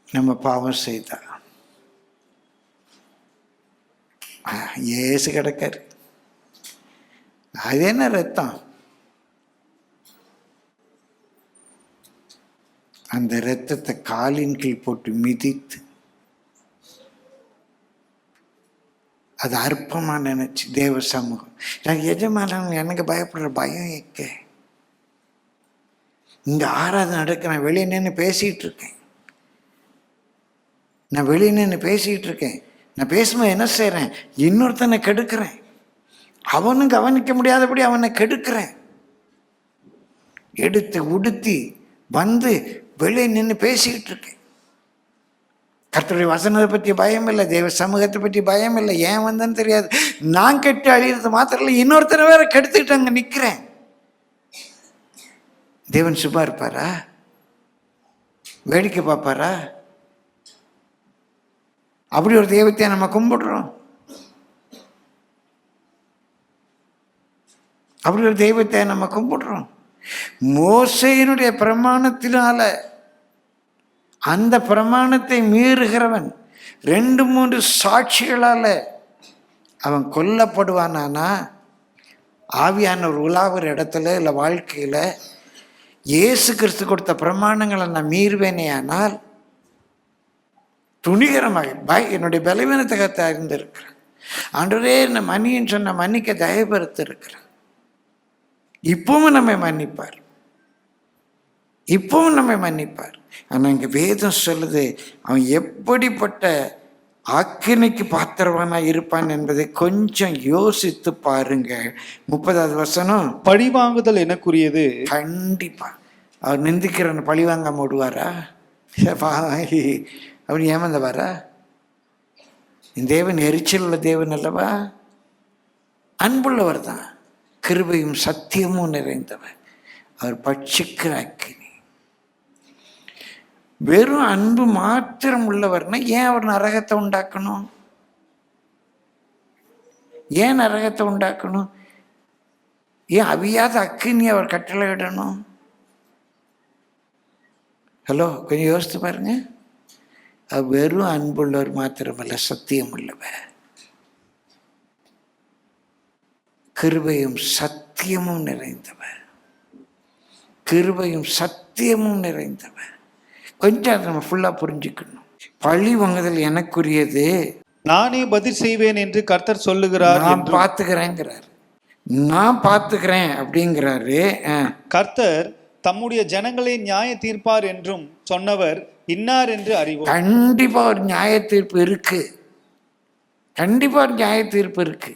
நம்ம பாவம் செய்தா ஏசு கிடக்காரு. அது என்ன ரத்தம்? அந்த ரத்தத்தை காலின் கீழ் போட்டு மிதித்து அது அற்பமா நினைச்சு தேவ சமூகம். நான் எஜமானன் எனக்கு பயப்படுற பயம் எக்க. இங்க ஆராதனை நடக்கிறேன், வெளியே நின்று பேசிட்டு இருக்கேன். நான் வெளியே நின்று பேசிட்டு இருக்கேன். நான் பேசும்போது என்ன செய்யறேன்? இன்னொருத்தனை கெடுக்கிறேன். அவனும் கவனிக்க முடியாதபடி அவனை கெடுக்கிறேன். எடுத்து உடுத்தி வந்து வெளியே நின்று பேசிக்கிட்டு இருக்கேன். கர்த்தருடைய வசனத்தை பற்றி பயம் இல்லை, தேவ சமூகத்தை பற்றி பயம் இல்லை. ஏன் வந்தேன்னு தெரியாது. நான் கெட்டு அழியிறது மாத்திரம் இல்லை, இன்னொருத்தனை வேற கெடுத்துக்கிட்டு அங்கே நிற்கிறேன். தேவன் சும்மா இருப்பாரா? வேடிக்கை பார்ப்பாரா? அப்படி ஒரு தெய்வத்தை நம்ம கும்பிடுறோம். அப்படி ஒரு தெய்வத்தை நம்ம கும்பிடுறோம். மோசேயினுடைய பிரமாணத்தினால அந்த பிரமாணத்தை மீறுகிறவன் 2-3 சாட்சிகளால அவன் கொல்லப்படுவானா? ஆவியான ஒரு உலாவுற இடத்துல இல்லை வாழ்க்கையில இயேசு கிறிஸ்து கொடுத்த பிரமாணங்களை நான் மீறுவேனே ஆனால் துணிகரமாக என்னுடைய பலவீனத்தை கத்த அறிந்திருக்கிறேன். ஆண்டவரே என்ன மன்னின்னு சொன்ன மன்னிக்க தயவுபடுத்தி இருக்கிறேன். இப்பவும் நம்மை மன்னிப்பார், இப்பவும் நம்மை மன்னிப்பார். ஆனால் இங்கே வேதம் சொல்லுது அவன் எப்படிப்பட்ட ஆக்கினைக்கு பாத்திரவானா இருப்பான் என்பதை கொஞ்சம் யோசித்து பாருங்க. 30வது வசனம், பழிவாங்குதல் எனக்குரியது. கண்டிப்பா அவர் நிந்திக்கிறவன் பழிவாங்காம விடுவாரா? அவன் ஏமாந்தவாரா? தேவன் எரிச்சல் உள்ள தேவன் அல்லவா? அன்புள்ளவர் தான், கிருபையும் சத்தியமும் நிறைந்தவர். அவர் பட்சிக்கிற அக்கினி. வெறும் அன்பு மாத்திரம் உள்ளவர்னா ஏன் அவர் நரகத்தை உண்டாக்கணும்? ஏன் நரகத்தை உண்டாக்கணும்? ஏன் அவியாத அக்கினி அவர் கட்டளையிடணும்? ஹலோ, கொஞ்சம் யோசித்து பாருங்க. வெறும் அன்புள்ளவர் மாத்திரமல்ல, சத்தியம் உள்ளவர், கிருபையும் சத்தியமும் நிறைந்தவர், கிருபையும் சத்தியமும் நிறைந்தவர். கொஞ்சம் அதை நம்ம ஃபுல்லா புரிஞ்சுக்கணும். பழி வாங்குதல் எனக்குரியது, நானே பதில் செய்வேன் என்று கர்த்தர் சொல்லுகிறார். நான் பார்த்துக்கிறேங்கிறார். நான் பார்த்துக்கிறேன் அப்படிங்கிறாரு. கர்த்தர் தம்முடைய ஜனங்களை நியாய தீர்ப்பார் என்றும் சொன்னவர் இன்னார் என்று அறிவோம். கண்டிப்பா ஒரு நியாய தீர்ப்பு இருக்கு. கண்டிப்பா ஒரு நியாய தீர்ப்பு இருக்கு.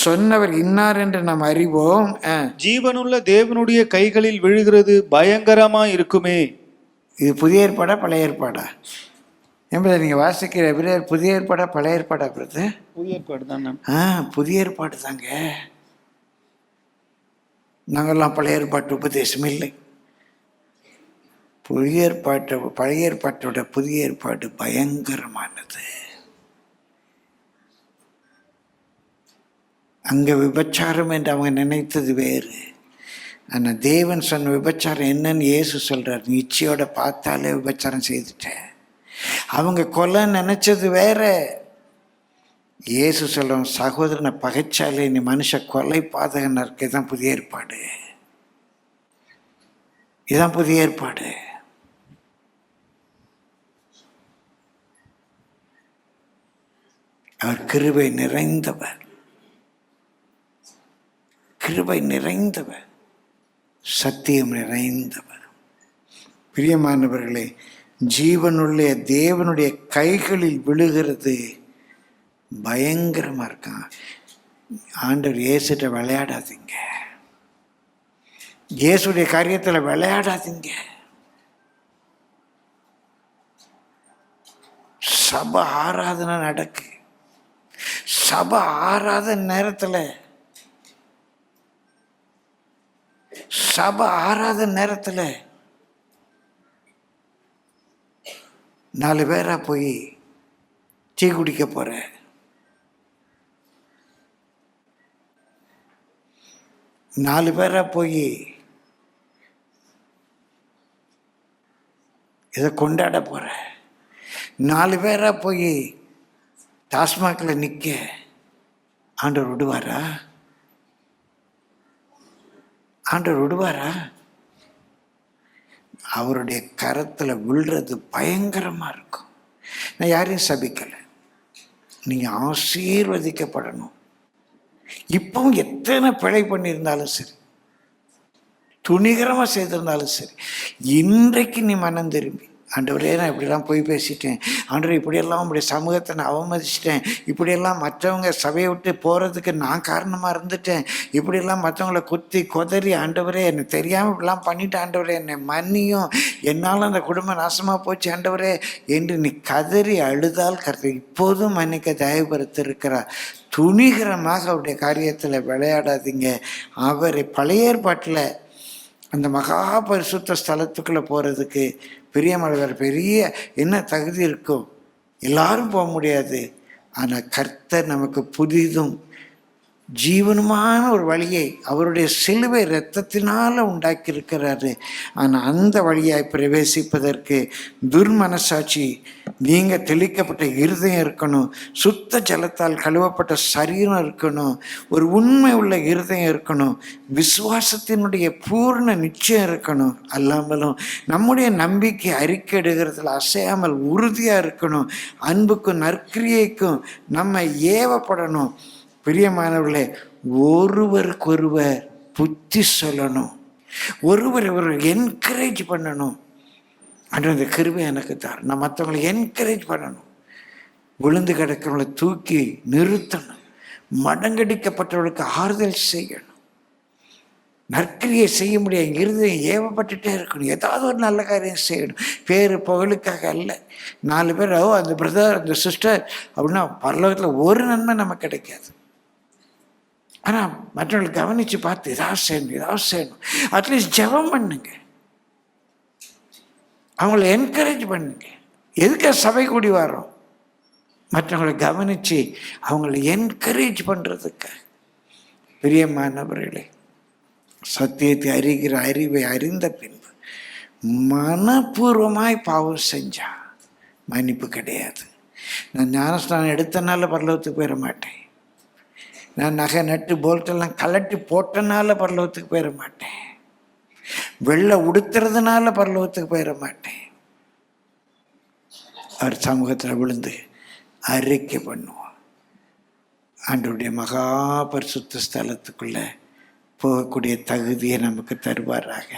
சொன்னவர் இன்னார் என்று நாம் அறிவோம். ஜீவனுள்ள தேவனுடைய கைகளில் விழுகிறது பயங்கரமா இருக்குமே. இது புதிய ஏற்பாடா பழைய ஏற்பாடா என்பதை நீங்க வாசிக்கிற எபிரேயர் புதிய ஏற்பாடா பழைய ஏற்பாடா? புதிய ஏற்பாடு தான். புதிய ஏற்பாடு தாங்க. நாங்கள்லாம் பழைய ஏற்பாட்டு உபதேசம் இல்லை. புதிய ஏற்பாட்டை பழைய ஏற்பாட்டோட புதிய ஏற்பாடு பயங்கரமானது. அங்க விபச்சாரம் என்று அவங்க நினைத்தது வேறு. ஆனால் தேவன் சொன்ன விபச்சாரம் என்னன்னு இயேசு சொல்றார். நீ இச்சையோட பார்த்தாலே விபச்சாரம் செய்துட்டேன். அவங்க கொலை நினைச்சது வேற. இயேசு சொல்றோம், சகோதரனை பகைச்சாலே நீ மனுஷ கொலை பாதகன் இருக்கு. இதுதான் புதிய ஏற்பாடு. இதுதான் புதிய ஏற்பாடு. அவர் கிருபை நிறைந்தவர், கிருபை நிறைந்தவர், சத்தியம் நிறைந்தவர். பிரியமானவர்களே, ஜீவனுள்ள தேவனுடைய கைகளில் விழுகிறது பயங்கரமா இருக்கான். ஆண்டவர் இயேசுட்ட விளையாடாதீங்க, இயேசுடைய காரியத்தில் விளையாடாதீங்க. சபை ஆராதனை நடக்கு. சபை ஆராதனை நேரத்தில் சபை ஆராதனை நேரத்தில் 4 பேரா போய் டீ குடிக்க போற, 4 பேராக போய் இதை கொண்டாட போகிற, 4 பேராக போய் டாஸ்மாகில் நிற்க ஆண்டவர் விடுவாரா? ஆண்டவர் விடுவாரா? அவருடைய கரத்தில் விழுறது பயங்கரமாக இருக்கும். நான் யாரையும் சபிக்கலை, நீங்கள் ஆசீர்வதிக்கப்படணும். இப்பவும் எத்தனை பிழை பண்ணியிருந்தாலும் சரி, துணிகரமாக செய்திருந்தாலும் சரி, இன்றைக்கு நீ மனம் திரும்பி, ஆண்டவரே நான் இப்படிலாம் போய் பேசிட்டேன், ஆண்டவரே இப்படியெல்லாம் உங்களுடைய சமூகத்தை நான் அவமதிச்சிட்டேன், இப்படியெல்லாம் மற்றவங்க சபையை விட்டு போகிறதுக்கு நான் காரணமாக இருந்துட்டேன், இப்படியெல்லாம் மற்றவங்களை குத்தி கொதறி, ஆண்டவரே என்னை தெரியாமல் இப்படிலாம் பண்ணிட்டேன், ஆண்டவரே என்னை மன்னியும், என்னால் அந்த குடும்பம் நாசமாக போச்சு ஆண்டவரே என்று நீ கதறி அழுதால் கர்த்தர் இப்போதும் மன்னிக்க தயவுபடுத்திருக்கிறார். துணிகரமாக அவருடைய காரியத்தில் விளையாடாதீங்க. அவரை பழைய ஏற்பாட்டில் அந்த மகா பரிசுத்த ஸ்தலத்துக்குள்ளே போகிறதுக்கு பிரியமானவர் பெரிய என்ன தகுதி இருக்கும்? எல்லாரும் போக முடியாது. ஆனால் கர்த்தர் நமக்கு புதிதும் ஜீவனுமான ஒரு வழியை அவருடைய சிலுவை இரத்தத்தினால் உண்டாக்கி இருக்கிறாரு. ஆனால் அந்த வழியாய் பிரவேசிப்பதற்கு துர்மனசாட்சி, நீங்கள் தெளிக்கப்பட்ட இருதயம் இருக்கணும், சுத்த ஜலத்தால் கழுவப்பட்ட சரீரம் இருக்கணும், ஒரு உண்மை உள்ள இருதயம் இருக்கணும், விசுவாசத்தினுடைய பூர்ண நிச்சயம் இருக்கணும். அல்லாமலும் நம்முடைய நம்பிக்கை அறிக்கையிடுகிறதுல அசையாமல் உறுதியாக இருக்கணும். அன்புக்கும் நற்கிரியைக்கும் நம்ம ஏவப்படணும். பிரியமானவர்களே, ஒருவருக்கொருவர் புத்தி சொல்லணும், ஒருவர் என்கரேஜ் பண்ணணும். அன்று அந்த கிருபை எனக்கு தார். நான் மற்றவங்களை என்கரேஜ் பண்ணணும், விழுந்து கிடக்கிறவங்களை தூக்கி நிறுத்தணும், மடங்கடிக்கப்பட்டவர்களுக்கு ஆறுதல் செய்யணும், நற்கிரியை செய்ய முடியாது. இருதயம் ஏவப்பட்டுட்டே இருக்கணும், ஏதாவது ஒரு நல்ல காரியம் செய்யணும். பேர் புகழுக்காக அல்ல. 4 பேர் அந்த பிரதர் அந்த சிஸ்டர் அப்படின்னா பரலோகத்தில் ஒரு நன்மை நமக்கு கிடைக்காது. ஆனால் மற்றவங்களுக்கு கவனித்து பார்த்து ஏதாவது செய்யணும். அட்லீஸ்ட் ஜெபம் பண்ணுங்க, அவங்கள என்கரேஜ் பண்ணுங்க. எதுக்கு சபை கூடி வரோம்? மற்றவங்களை கவனித்து அவங்கள என்கரேஜ் பண்ணுறதுக்கு. பிரியமானவர்களே, சத்தியத்தை அறிகிற அறிவை அறிந்த பின்பு மனப்பூர்வமாய் பாவம் செஞ்சா மன்னிப்பு கிடையாது. நான் ஞானஸ்நானம் எடுத்தனால பரலோகத்துக்கு போயிட மாட்டேன், நான் நகை நட்டு போல்ட்டெல்லாம் கலட்டி போட்டனால பரலோகத்துக்கு போயிட மாட்டேன், வெள்ளை உடுத்துறதுனால பரலோகத்துக்கு போயிட மாட்டேன். அவர் சமூகத்தில் விழுந்து அறிக்கை பண்ணுவோம். ஆண்டவருடைய மகா பரிசுத்த ஸ்தலத்துக்குள்ளே போகக்கூடிய தகுதியை நமக்கு தருவாராக.